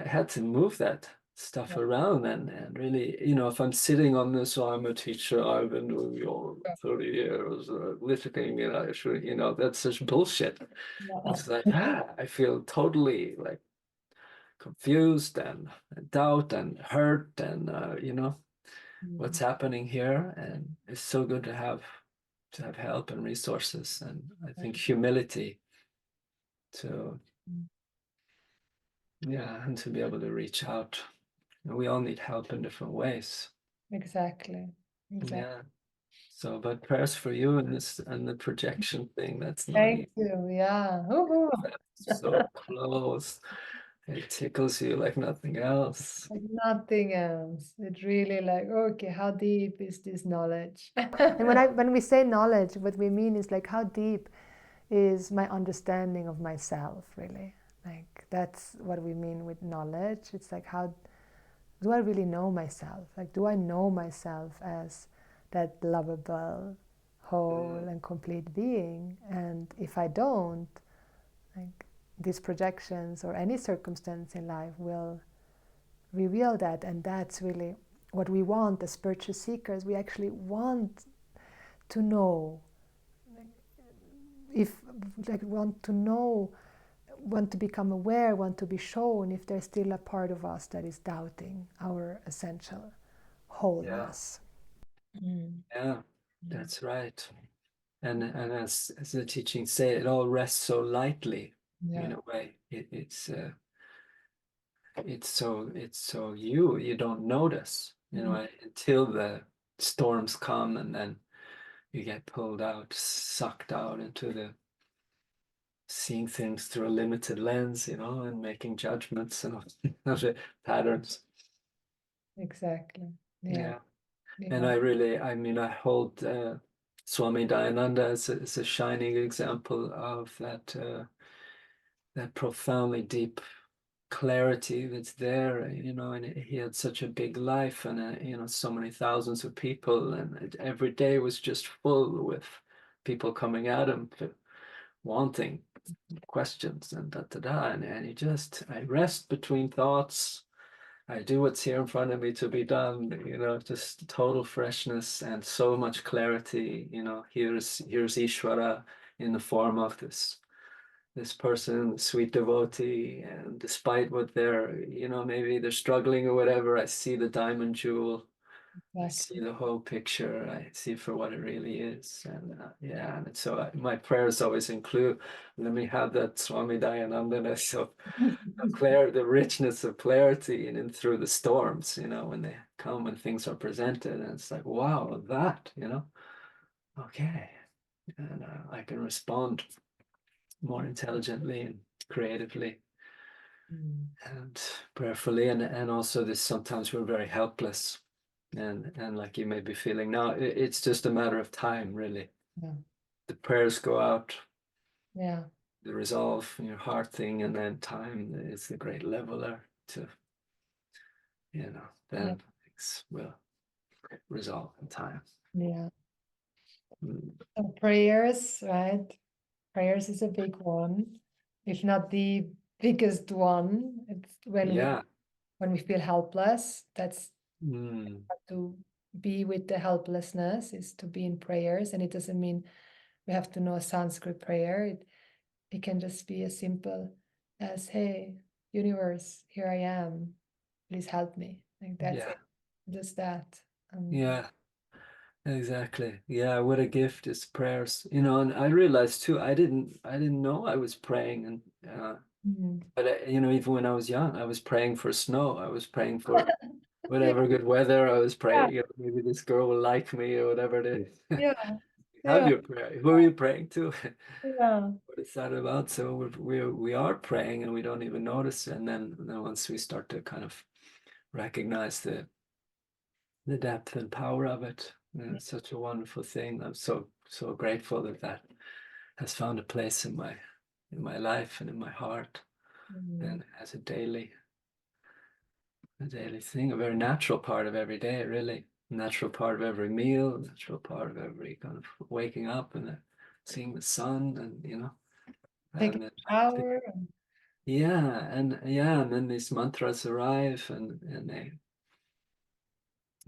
had to move that stuff yeah, around and really, you know, if I'm sitting on this, oh, I'm a teacher, I've been doing yoga yeah, 30 years, listening, you know, I should, you know, that's such bullshit. yeah. It's like, I feel totally like confused and doubt and hurt and, you know, what's Mm, happening here, and it's so good to have help and resources, and I think humility to, mm. yeah, and to be able to reach out. And we all need help in different ways. Exactly, exactly. Yeah, so but prayers for you and this and the projection thing, that's not Thank easy. you. Yeah. Woohoo. So close, it tickles you like nothing else. Like nothing else. It really like, okay, how deep is this knowledge? And when we say knowledge, what we mean is like how deep is my understanding of myself, really. Like that's what we mean with knowledge. It's like how do I really know myself? Like do I know myself as that lovable, whole Mm, and complete being? And if I don't, like these projections or any circumstance in life will reveal that, and that's really what we want as spiritual seekers. We actually want to know, if like want to know, want to become aware, want to be shown if there's still a part of us that is doubting our essential yeah, wholeness. Mm. yeah, that's right. And as the teachings say, it all rests so lightly Yeah. in a way. It's it's so you don't notice, you know, until the storms come, and then you get pulled out, sucked out into the seeing things through a limited lens, you know, and making judgments and patterns. Exactly. Yeah. Yeah. And Yeah. I mean, I hold Swami Dayananda as a shining example of that that profoundly deep clarity that's there, you know, and he had such a big life, and you know, so many thousands of people, and every day was just full with people coming at him wanting questions and da da da, and he just, I rest between thoughts. I do what's here in front of me to be done, you know, just total freshness and so much clarity. You know, here's Ishvara in the form of this person, sweet devotee, and despite what they're, you know, maybe they're struggling or whatever, I see the diamond jewel. I see Exactly. the whole picture. I see for what it really is, and yeah, and so my prayers always include, let me have that Swami Dayananda of the richness of clarity, and in through the storms, you know, when they come and things are presented, and it's like, wow, that, you know, okay, and I can respond more intelligently and creatively Mm. and prayerfully, and also this, sometimes we're very helpless, and like you may be feeling now, it's just a matter of time, really. Yeah. The prayers go out, Yeah. the resolve in your heart thing, and then time is the great leveler to, you know, Yeah. then things will resolve in time. Yeah. Mm. So prayers, right? Prayers is a big one, if not the biggest one. It's Yeah. when we feel helpless. That's Mm. to be with the helplessness is to be in prayers, and it doesn't mean we have to know a Sanskrit prayer. It can just be as simple as, "Hey, universe, here I am. Please help me." Like that's Yeah. it. Just that. Yeah. Exactly. Yeah, what a gift is prayers. You know, and I realized too, I didn't know I was praying, and mm, but you know, even when I was young, I was praying for snow. I was praying for yeah, whatever good weather. I was praying, you know, maybe this girl will like me or whatever it is. yeah, Have yeah, your prayer. Who are you praying to? yeah, What is that about? So we are praying and we don't even notice. And then once we start to kind of recognize the depth and power of it, it's such a wonderful thing. I'm so grateful that that has found a place in my life and in my heart, mm, and as a daily thing, a very natural part of every day, really. Natural part of every meal, natural part of every kind of waking up and seeing the sun, and you know, taking and then a shower. and then these mantras arrive, and they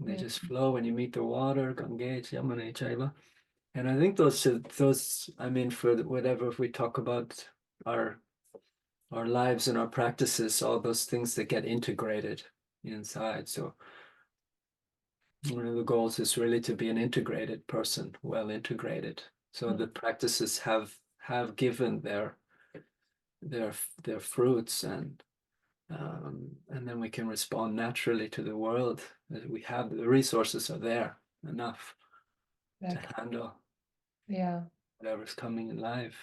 Mm, just flow when you meet the water, Gange, Yamune, Chaiva. And I think those, I mean, for whatever, if we talk about our our lives and our practices, all those things that get integrated inside. So one of the goals is really to be an integrated person, well integrated. So mm, the practices have given their their fruits, and then we can respond naturally to the world. We have the resources are there enough to exactly. handle Yeah. whatever's coming in life.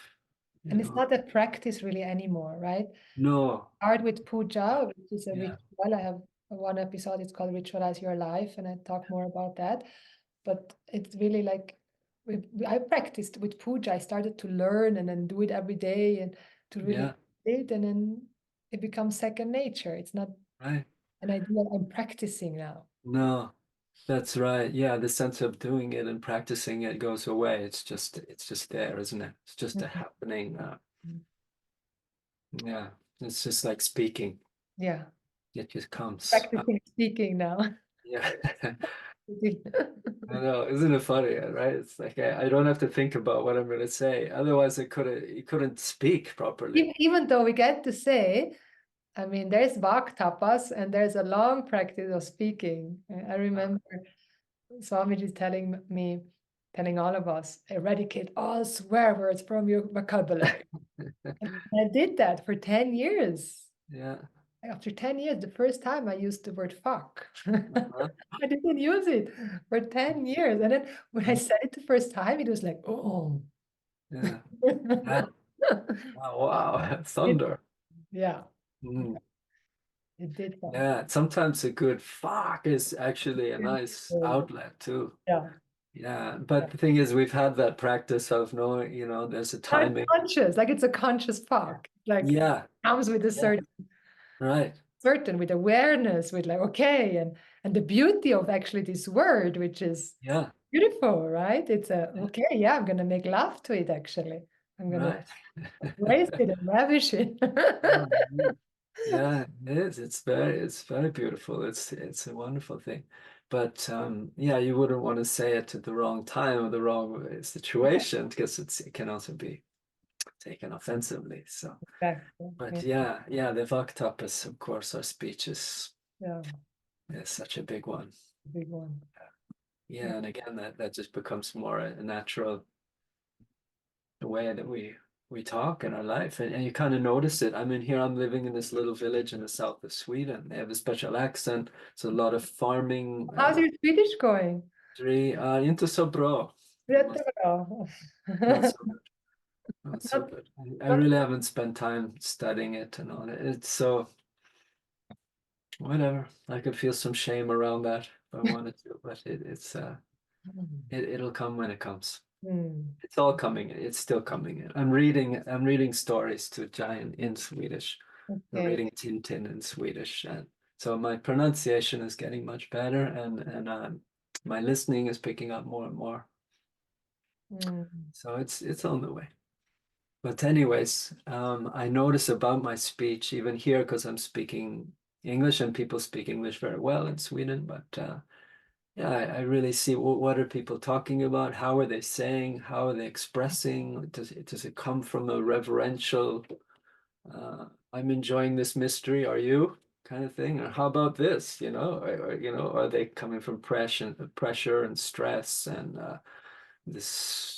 You And it's know, not a practice really anymore, right? no, Start with puja, which is a yeah, ritual. I have one episode, it's called Ritualize Your Life, and I talk more about that. But it's really like I practiced with puja. I started to learn and then do it every day and to really yeah, it, and then it becomes second nature. It's not right. an idea I'm practicing now. No, that's right. Yeah, the sense of doing it and practicing it goes away. It's just there, isn't it? It's just a Mhm. happening. Yeah, it's just like speaking. Yeah, It just comes. practicing speaking now. Yeah. I know, isn't it funny, right? It's like I don't have to think about what I'm going to say. Otherwise, you couldn't speak properly. Even though we get to say, I mean, there's Vak tapas and there's a long practice of speaking. I remember Swamiji telling all of us, eradicate all swear words from your vocabulary. And I did that for 10 years. Yeah, after 10 years, the first time I used the word fuck. Uh-huh. I didn't use it for 10 years. And then when I said it the first time, it was like, oh. Yeah. Yeah. Oh, wow. It, Thunder. yeah, Mm. it did something. Yeah. Sometimes a good fuck is actually a nice Beautiful. outlet too. Yeah. Yeah. Yeah. But the thing is, we've had that practice of knowing, there's a Now it's timing. conscious, like it's a conscious fuck. Like Yeah. comes with a Yeah. certain Right. with awareness, with like, okay, and the beauty of actually this word, which is Yeah. beautiful, right? It's a Yeah. okay, yeah, I'm gonna make love to it actually. I'm gonna Right. embrace it and ravish it. Oh, yeah. Yeah, it is. It's very beautiful. It's a wonderful thing. But yeah, you wouldn't want to say it at the wrong time or the wrong situation because it can also be taken offensively. So, Exactly. but Yeah, yeah, the Vaktapas, of course, our speech yeah, is such a big one. big one. Yeah. Yeah, and again, that just becomes more a natural way that we talk in our life, and you kind of notice it. I mean, here I'm living in this little village in the south of Sweden. They have a special accent. It's a lot of farming. How's your Swedish going? Inte så bra. Jättebra. Not so good. Not so Not, good. I not, really haven't spent time studying it and all that. It's so whatever. I could feel some shame around that if I wanted to, but it'll come when it comes. Hmm. It's all coming. It's still coming in. I'm reading stories to Giant in Swedish. I'm Okay. reading Tintin in Swedish, and so my pronunciation is getting much better, and my listening is picking up more and more. Hmm. So it's on the way. But anyways, I notice about my speech even here because I'm speaking English and people speak English very well in Sweden, but yeah, I really see what are people talking about? How are they saying? How are they expressing? Does it come from a reverential, I'm enjoying this mystery, are you? Kind of thing? Or how about this? Are they coming from pressure and stress and this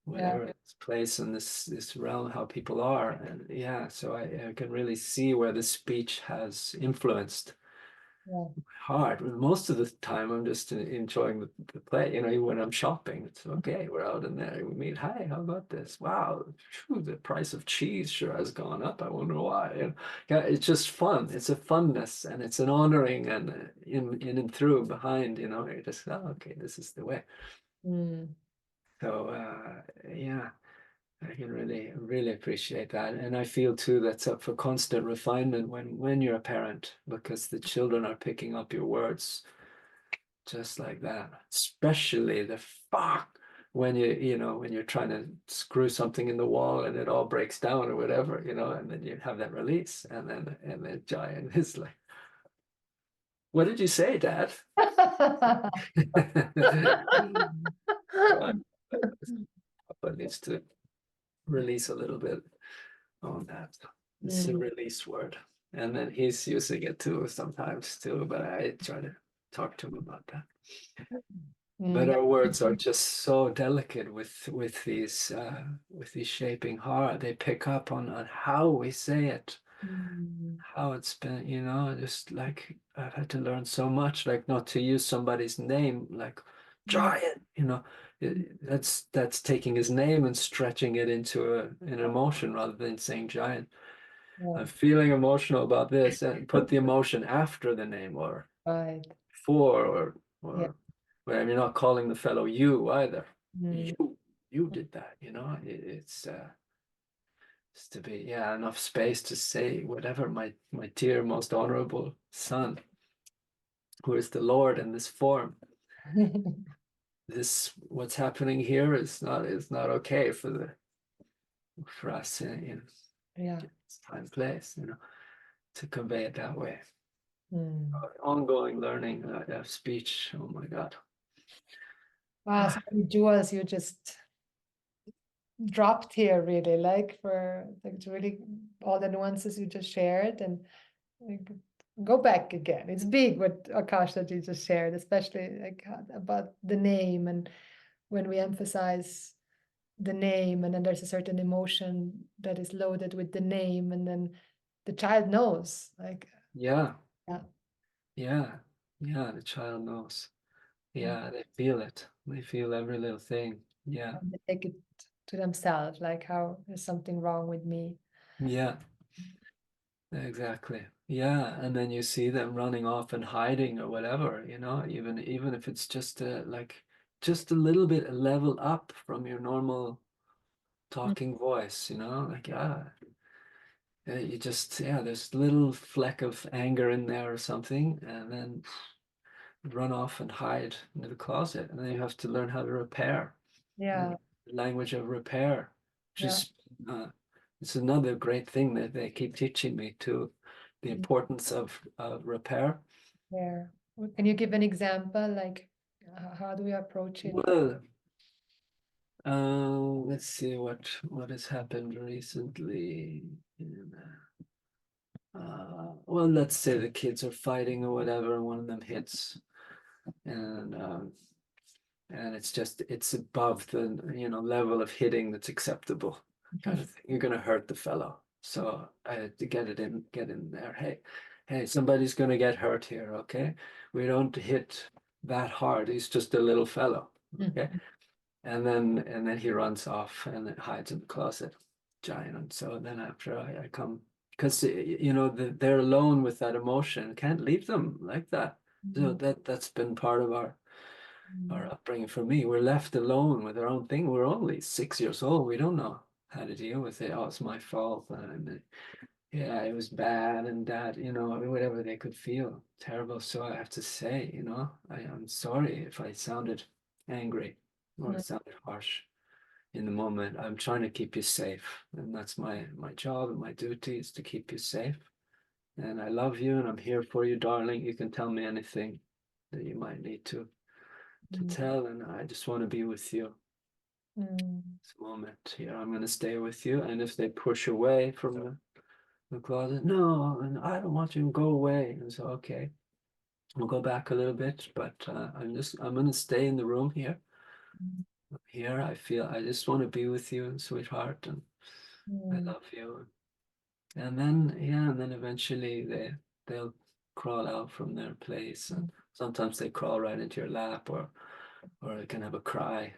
Yeah. whatever this place and this realm, how people are. And yeah, so I can really see where the speech has influenced Yeah. hard. Most of the time, I'm just enjoying the play. Even when I'm shopping, it's okay. We're out in there. We meet. Hi, how about this? Wow, phew, the price of cheese sure has gone up. I wonder why. Yeah, it's just fun. It's a funness and it's an honoring and in and through behind. You're just okay. This is the way. Hmm. So yeah. I can really, really appreciate that. And I feel too that's up for constant refinement when you're a parent, because the children are picking up your words just like that. Especially the fuck when when you're trying to screw something in the wall and it all breaks down or whatever, and then you have that release and then Giant is like, what did you say, Dad? Papa needs to release a little bit on that. It's a Hmm. release word. And then he's using it too sometimes too, but I try to talk to him about that. But Hmm. our words are just so delicate with these shaping heart. They pick up on how we say it, Hmm. how it's been, just like I've had to learn so much, like not to use somebody's name, like Hmm. Giant, that's taking his name and stretching it into an emotion rather than saying Giant. Yeah. I'm feeling emotional about this, and put the emotion after the name or Right. before or Yeah. or where you're not calling the fellow you either. Hmm. You did that, it's to be, yeah, enough space to say whatever my dear most honorable son, who is the Lord in this form. This what's happening here is not okay for us in Yeah. this time place, to convey it that way. Hmm. Ongoing learning of speech. Oh my God. Wow, so many jewels you just dropped here, really, like for like it's really all the nuances you just shared, and like, go back again. It's big what Akash that you just shared, especially like about the name, and when we emphasize the name, and then there's a certain emotion that is loaded with the name, and then the child knows, like, Yeah, yeah. yeah, yeah. The child knows. Mm. Yeah, they feel it. They feel every little thing. Yeah, And they take it to themselves, like, how is something wrong with me? yeah, exactly. Yeah, and then you see them running off and hiding or whatever, even if it's just like just a little bit a level up from your normal Mm. talking voice, like you just there's a little fleck of anger in there or something, and then run off and hide into the closet, and then you have to learn how to repair. Yeah, The language of repair, which yeah. is it's another great thing that they keep teaching me too, the Mm. importance of repair. Where can you give an example, like, how do we approach it? Well, let's see what has happened recently. Well, let's say the kids are fighting or whatever, and one of them hits, and it's above the level of hitting that's acceptable, kind of thing. You're gonna hurt the fellow, so I had to get in there. Hey, somebody's gonna get hurt here, okay? We don't hit that hard. He's just a little fellow, okay? Mhm. And then he runs off and hides in the closet, giant. And so then after I come, because they're alone with that emotion, can't leave them like that. So Mhm. that's been part of our Mhm. upbringing. For me, we're left alone with our own thing. We're only 6 years old. We don't know how to deal with it. Oh, it's my fault. And yeah, it was bad and that, I mean, whatever they could feel terrible. So I have to say, I'm sorry if I sounded angry or Mhm. sounded harsh in the moment. I'm trying to keep you safe. And that's my job and my duty is to keep you safe. And I love you and I'm here for you, darling. You can tell me anything that you might need to Mhm. tell, and I just want to be with you Mhm. this moment here. I'm going to stay with you. And if they push away from the closet, no, and I don't want you to go away. And so, okay, we'll go back a little bit, but I'm going to stay in the room here. Here, I just want to be with you, sweetheart, and I Mhm. love you. And then eventually they'll crawl out from their place, and sometimes they crawl right into your lap, or they can have a cry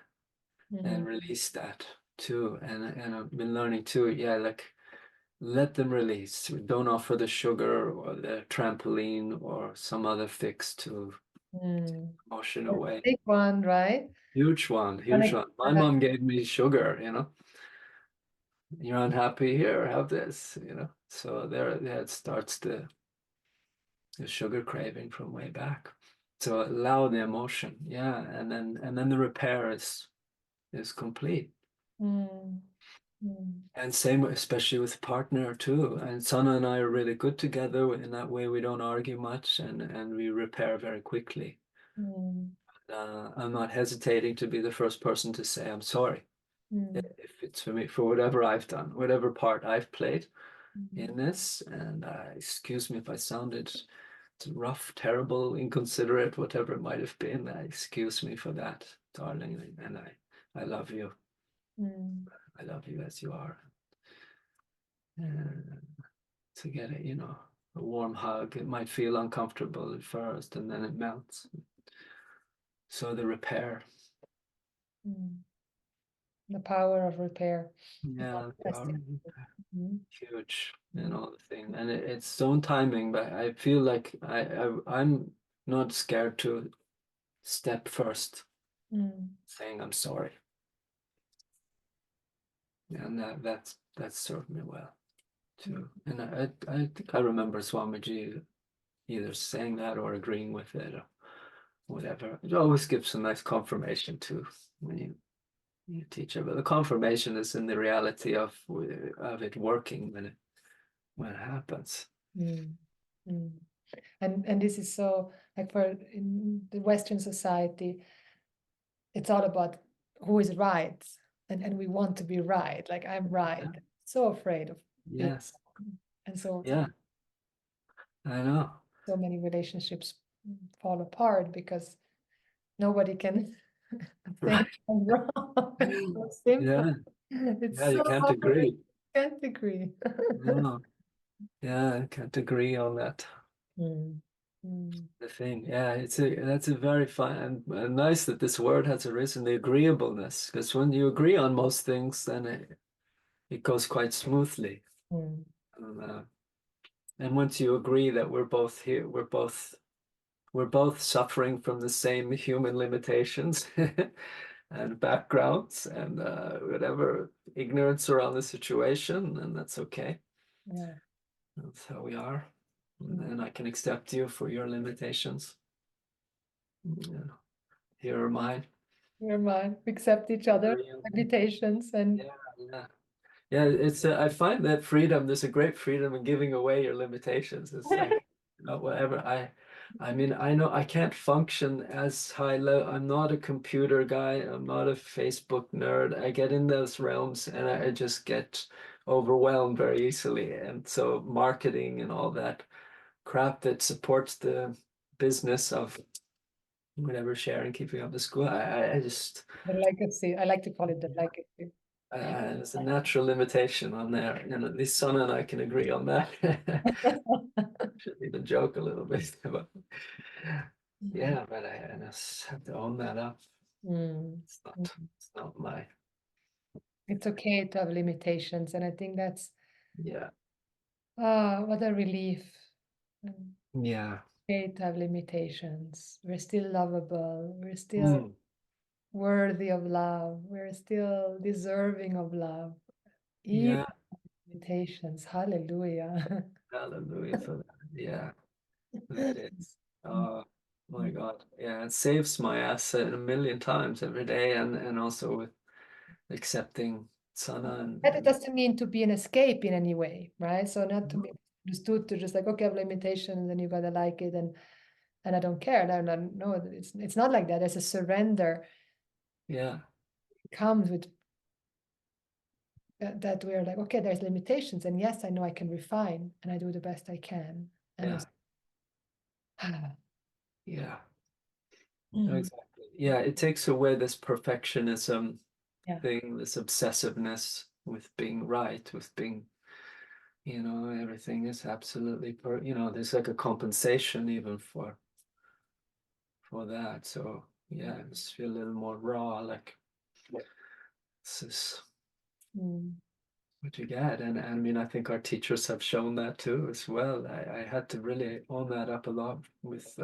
and Mhm. release that too. And I've been learning too, yeah, like let them release. Don't offer the sugar or the trampoline or some other fix to Mhm. motion That's a away. big one, right? Huge one, huge Connect one. My to that. mom gave me sugar. You're unhappy here, have this. So there it starts the sugar craving from way back. So allow the emotion, yeah, and then the repair is complete. Mhm. Mhm. And same, especially with partner too. And Sana and I are really good together. In that way, we don't argue much, and we repair very quickly. Mhm. I'm not hesitating to be the first person to say I'm sorry Mhm. if it's for me for whatever I've done, whatever part I've played Mhm. in this. And excuse me if I sounded rough, terrible, inconsiderate, whatever it might have been. Excuse me for that, darling. And I love you. Mhm. I love you as you are. And to get a warm hug. It might feel uncomfortable at first and then it melts. So the repair. Mhm. The power of repair. Yeah, they are Mhm. huge and all the thing. And it's its own timing, but I feel like I'm not scared to step first, Mhm. saying I'm sorry. And that's served me well Mhm. too. And I think I remember Swamiji either saying that or agreeing with it or whatever. It always gives a nice confirmation too when you teach it. But the confirmation is in the reality of it working when it happens. Mhm. Mhm. And this is so, like, for in the Western society, it's all about who is right, and we want to be right. Like, I'm right. Yeah. So afraid of being Yes. wrong. And so Yeah. I know. so many relationships fall apart because nobody can say Right. I'm wrong. It's so simple. Yeah. It's Yeah. so You can't hard. agree. Can't agree. No. Yeah, I can't agree on that. Mm. Mm. The thing, yeah, that's a very fine and nice that this word has arisen, the agreeableness, because when you agree on most things, then it goes quite smoothly. Mm. And, and once you agree that we're both here, we're both suffering from the same human limitations and backgrounds and whatever ignorance around the situation, and that's okay. Yeah. That's how we are. Mm. And I can accept you for your limitations. Yeah. Here are mine. Never mind. We accept each Here other, are you. limitations, and Yeah, yeah. Yeah, it's I find that freedom, there's a great freedom in giving away your limitations. It's like, whatever. I mean, I know I can't function as high level. I'm not a computer guy. I'm not a Facebook nerd. I get in those realms and I just get overwhelmed very easily. And so marketing and all that crap that supports the business of whatever sharing, keeping up the school, I just the legacy. I like to call it the legacy. there's a natural limitation on there. At least Sana and I can agree on that. Should even joke a little bit about. Yeah, but I just have to own that up. Mm. It's Mm. not. It's not my. It's okay to have limitations, and I think that's Yeah. what a relief. Mm. Yeah. Okay to have limitations. We're still lovable. We're still Mm. worthy of love. We're still deserving of love. Even Yeah. limitations. Hallelujah. Hallelujah for that. Yeah, that is. Oh my God. Yeah, it saves my ass a million times every day, and also with accepting Sana But it and doesn't mean to be an escape in any way, right? So not to be Mhm. understood to just like, okay, I have limitations and you gotta like it and I don't care. No, no, no, it's not like that. There's a surrender. Yeah. It comes with that we're like, okay, there's limitations, and yes, I know I can refine and I do the best I can. And Yeah. also, Yeah. mm, Exactly. Yeah, it takes away this perfectionism yeah, thing, this obsessiveness with being right, with being, everything is absolutely there's like a compensation even for that. So yeah, I just feel a little more raw, like this is mm, what you get. And I mean, I think our teachers have shown that too as well. I had to really own that up a lot with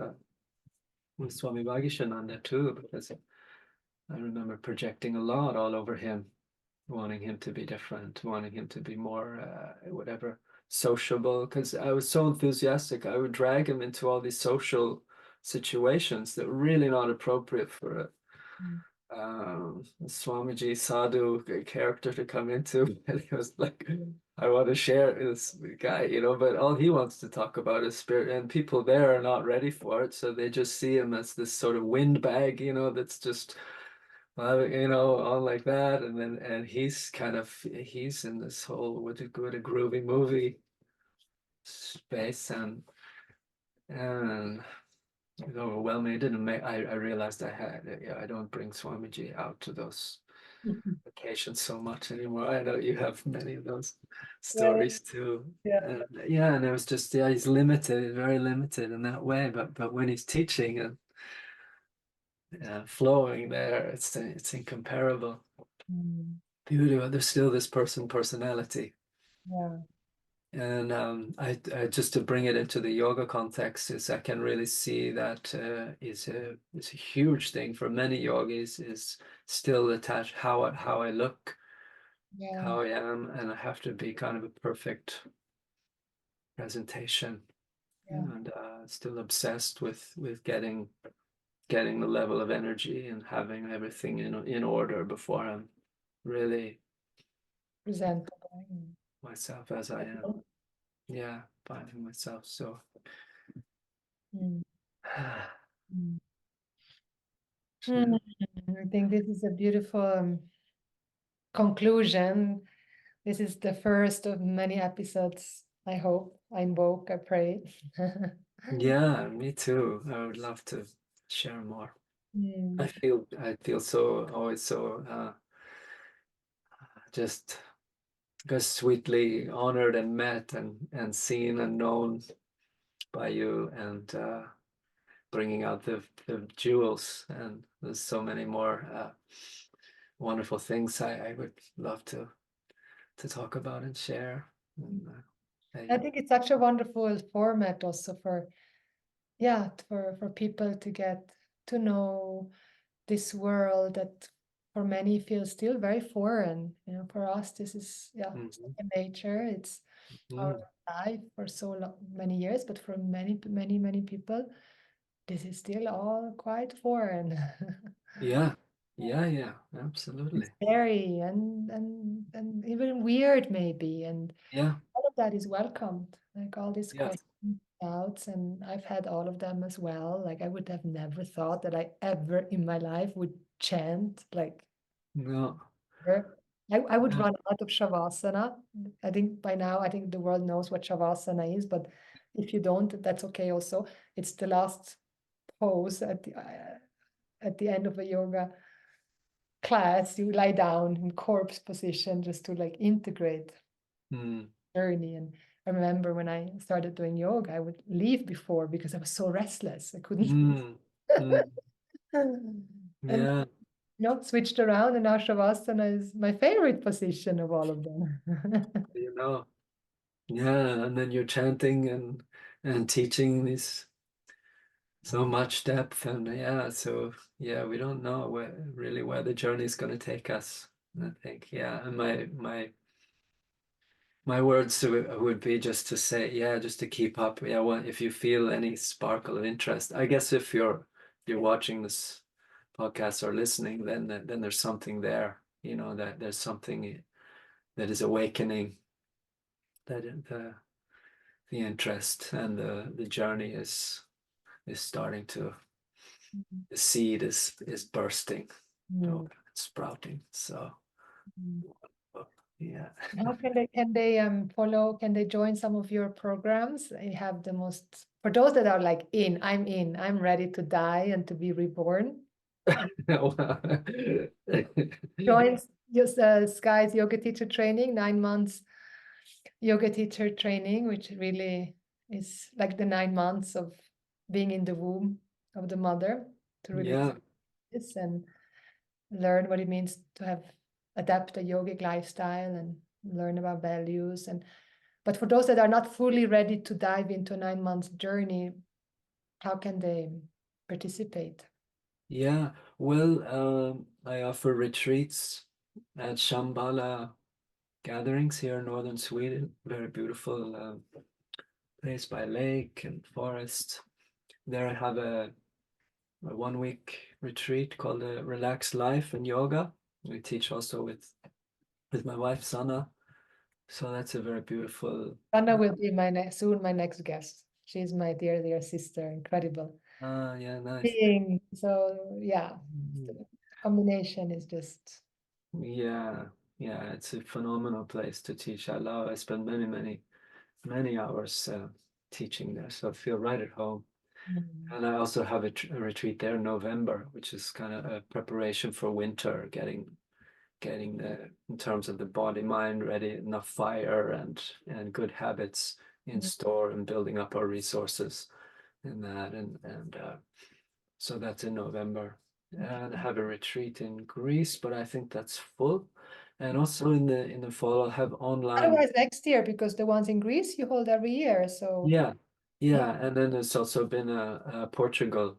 Swami Vagishananda too, because I remember projecting a lot all over him, wanting him to be different, wanting him to be more whatever sociable. Because I was so enthusiastic, I would drag him into all these social situations that were really not appropriate for a mm, Swamiji sadhu character to come into. And it was like, I want to share this guy, but all he wants to talk about is spirit, and people there are not ready for it, so they just see him as this sort of windbag, that's just all like that, and he's in this whole what a groovy movie space, and it was overwhelming. It didn't make. I realized I don't bring Swamiji out to those mm. occasions so much anymore. I know you have many of those Yeah, stories too. yeah. And yeah, and it was just he's limited, very limited in that way. But when he's teaching and flowing there, it's incomparable. Mm, Beauty, but there's still this personality. yeah, And I just to bring it into the yoga context is I can really see that is a huge thing for many yogis is still attached how I look, yeah, how I am, and I have to be kind of a perfect presentation, yeah. and still obsessed with getting the level of energy and having everything in order before I'm really Presentable. Mm. myself as I am. Yeah, finding myself. So Mm, actually, mm. Mm. I think this is a beautiful conclusion. This is the first of many episodes. I hope, I invoke, I pray. yeah, me too. I would love to share more. I Mm, feel I feel so always so just got sweetly honored and met and seen and known by you, and bringing out the jewels. And there's so many more wonderful things I would love to talk about and share. And, I think it's such a wonderful format also for, yeah, for people to get to know this world that for many feels still very foreign. You know, for us, this is, yeah, mhm, second nature. It's our mhm. life for so many years, but for many, many, many people, this is still all quite foreign. Yeah, yeah, It's absolutely. scary and even weird maybe, and Yeah, all of that is welcomed. Like all these yeah, questions, doubts, and I've had all of them as well. Like I would have never thought that I ever in my life would chant like no, her. I would yeah, run out of Shavasana. I think by now, I think the world knows what Shavasana is, but if you don't, that's okay also. It's the last pose at the end of a yoga class. You lie down in corpse position just to like integrate mm, journey. And I remember when I started doing yoga, I would leave before because I was so restless. I couldn't. mm, mm, And yeah, switched around, and now Shavasana is my favorite position of all of them. you know, yeah, and then you're chanting and teaching this so much depth, and yeah, so yeah, we don't know where the journey is going to take us. I think, yeah, and my words would be just to say, yeah, just to keep up. Yeah, well, if you feel any sparkle of interest, I guess if you're watching this podcast or listening, then there's something there, that there's something that is awakening, that the interest and the journey is starting to, the seed is bursting, Mm. sprouting. So Mm. yeah. How can they follow? Can they join some of your programs? You have the most for those that are like I'm ready to die and to be reborn. Joins just Sky's yoga teacher training, 9 months yoga teacher training, which really is like the 9 months of being in the womb of the mother to really Yeah, this and learn what it means to have adapt a yogic lifestyle and learn about values. And but for those that are not fully ready to dive into a 9 months journey, how can they participate? yeah. Well, I offer retreats at Shambhala gatherings here in northern Sweden. Very beautiful place by lake and forest. There I have a 1 week retreat called a Relaxed Life and Yoga. We teach also with my wife Sanna. So that's a very beautiful. Anna will be soon my next guest. She's my dear, dear sister. Incredible Yeah, nice. being. So yeah, the combination is just. Yeah, yeah, it's a phenomenal place to teach. I spend many hours teaching there, so I feel right at home. Mm. And I also have a retreat there in November, which is kind of a preparation for winter, getting the in terms of the body mind ready, enough fire and good habits in store, and building up our resources in that. And so that's in November. And I have a retreat in Greece, but I think that's full. And also in the fall, I'll have online. Otherwise, next year, because the ones in Greece you hold every year. So Yeah, yeah, yeah. And then there's also been a Portugal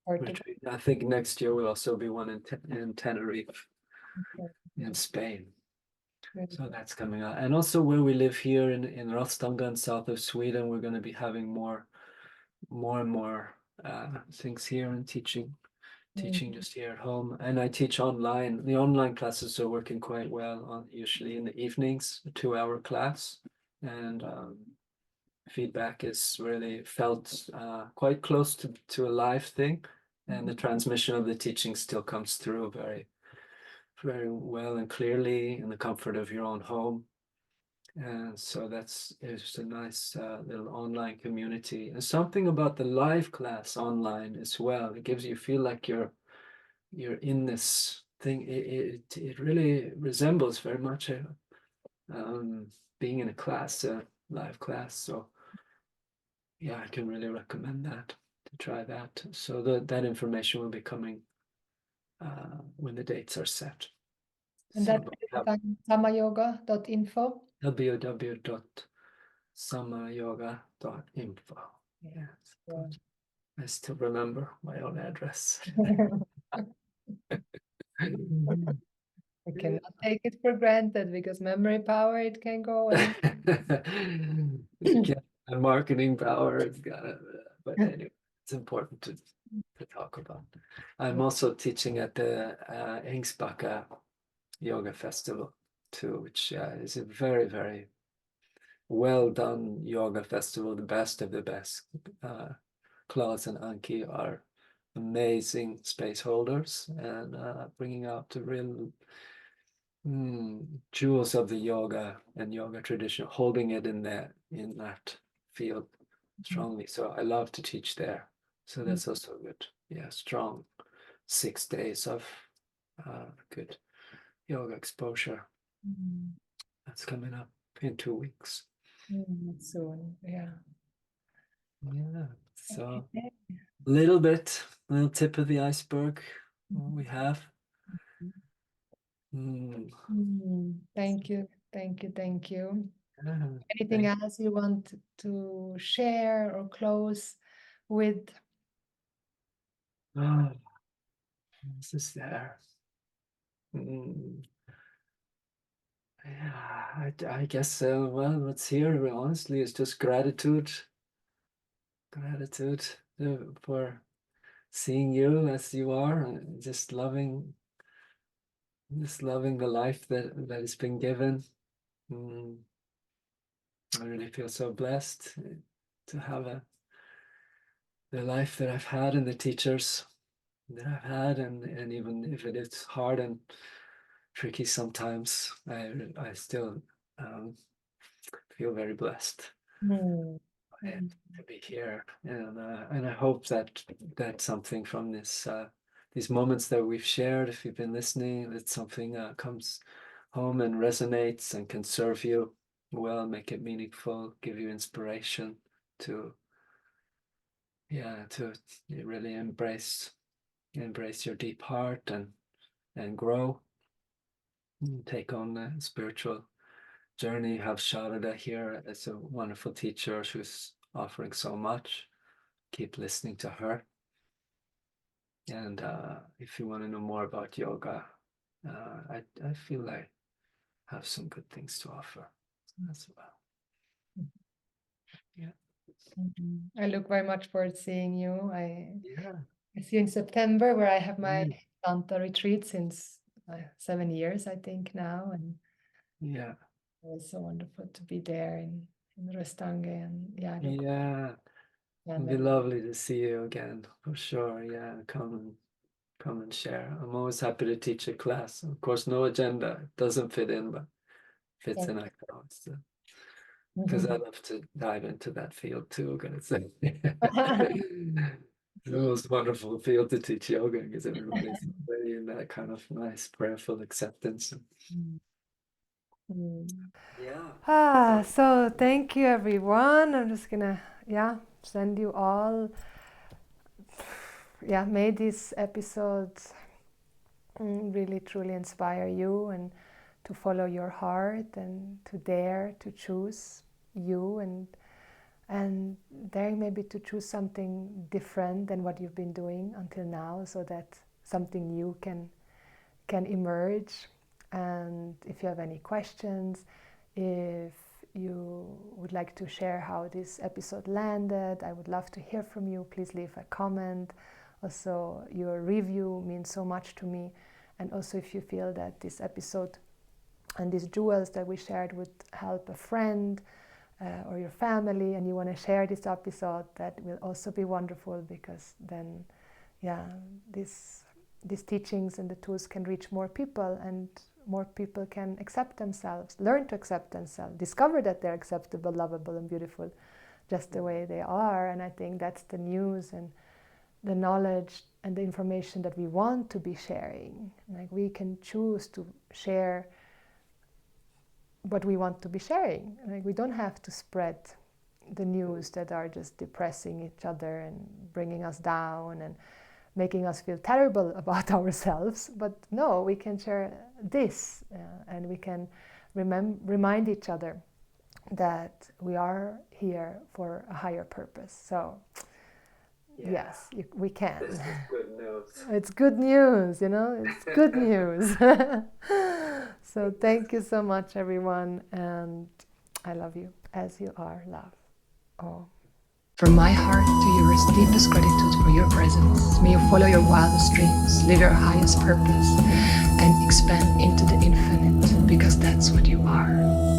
Portugal. retreat. I think next year will also be one in Tenerife Okay, in Spain. very So good. that's coming out. And also where we live here in Rotstånga, south of Sweden, we're going to be having more and more things here and teaching Mm. just here at home. And I teach online. The online classes are working quite well on usually in the evenings, a 2 hour class. And feedback is really felt quite close to a live thing. And the transmission of the teaching still comes through very, very well and clearly in the comfort of your own home. And so it's a nice little online community. And something about the live class online as well. It gives you feel like you're in this thing. It really resembles very much being in a class, a live class. So yeah, I can really recommend that, to try that. So that information will be coming when the dates are set. And So that but is on samayoga.info. www.samayoga.info. Yeah. Yes, good. I still remember my own address. We cannot take it for granted because memory power, it can go and Yeah, and marketing power, it's got but anyway, it's important to talk about. I'm also teaching at the Ängsbacka Yoga Festival too, which is a very, very well done yoga festival, the best of the best. Klaus and Anki are amazing space holders and bringing out the real jewels of the yoga and yoga tradition, holding it in that field strongly. So I love to teach there. So that's also good. Yeah, strong 6 days of good yoga exposure. That's coming up in 2 weeks. soon. Yeah. Yeah. So Okay. little tip of the iceberg we have. Mm. Thank you. Thank you. Thank you. Yeah, Anything else you want to share or close with? oh, this is there. Yeah, I guess well, what's here honestly is just gratitude for seeing you as you are, and just loving the life that has been given. I really feel so blessed to have the life that I've had and the teachers that I've had, and even if it is hard and tricky sometimes, I still feel very blessed Mm. to be here, and I hope that something from these moments that we've shared, if you've been listening, that something comes home and resonates and can serve you well, make it meaningful, give you inspiration to to really embrace your deep heart and grow, and take on the spiritual journey. Have Sharada here as a wonderful teacher who's offering so much. Keep listening to her. And if you want to know more about yoga, I feel I have some good things to offer as well. Yeah. I look very much forward to seeing you. Yeah. I see you in September, where I have my Mm. Vedanta retreat since 7 years, I think now, and Yeah. it was so wonderful to be there in Rostange, and yeah, I look Yeah. It'd be forward. lovely to see you again for sure. Yeah. Come and share. I'm always happy to teach a class. Of course, no agenda. It doesn't fit in, but fits in. I can because I love to dive into that field too. Gonna say, it's the most wonderful field to teach yoga because everybody's already in that kind of nice prayerful acceptance. Yeah. So thank you, everyone. I'm just gonna, send you all. May this episode really truly inspire you, and to follow your heart, and to dare to choose you, and daring maybe to choose something different than what you've been doing until now, so that something new can emerge. And if you have any questions, if you would like to share how this episode landed, I would love to hear from you. Please leave a comment. Also, your review means so much to me. And also, if you feel that this episode and these jewels that we shared would help a friend or your family, and you want to share this episode, that will also be wonderful, because then, these teachings and the tools can reach more people, and more people can accept themselves, learn to accept themselves, discover that they're acceptable, lovable, and beautiful just the way they are. And I think that's the news and the knowledge and the information that we want to be sharing. Like, we can choose to share what we want to be sharing. Like, we don't have to spread the news that are just depressing each other and bringing us down and making us feel terrible about ourselves. But no, we can share this, and we can remind each other that we are here for a higher purpose. So yes, we can. This is good news. It's good news, you know, it's good news. So thank you so much, everyone, and I love you as you are loved. Oh. From my heart to yours, deepest gratitude for your presence. May you follow your wildest dreams, live your highest purpose, and expand into the infinite, because that's what you are.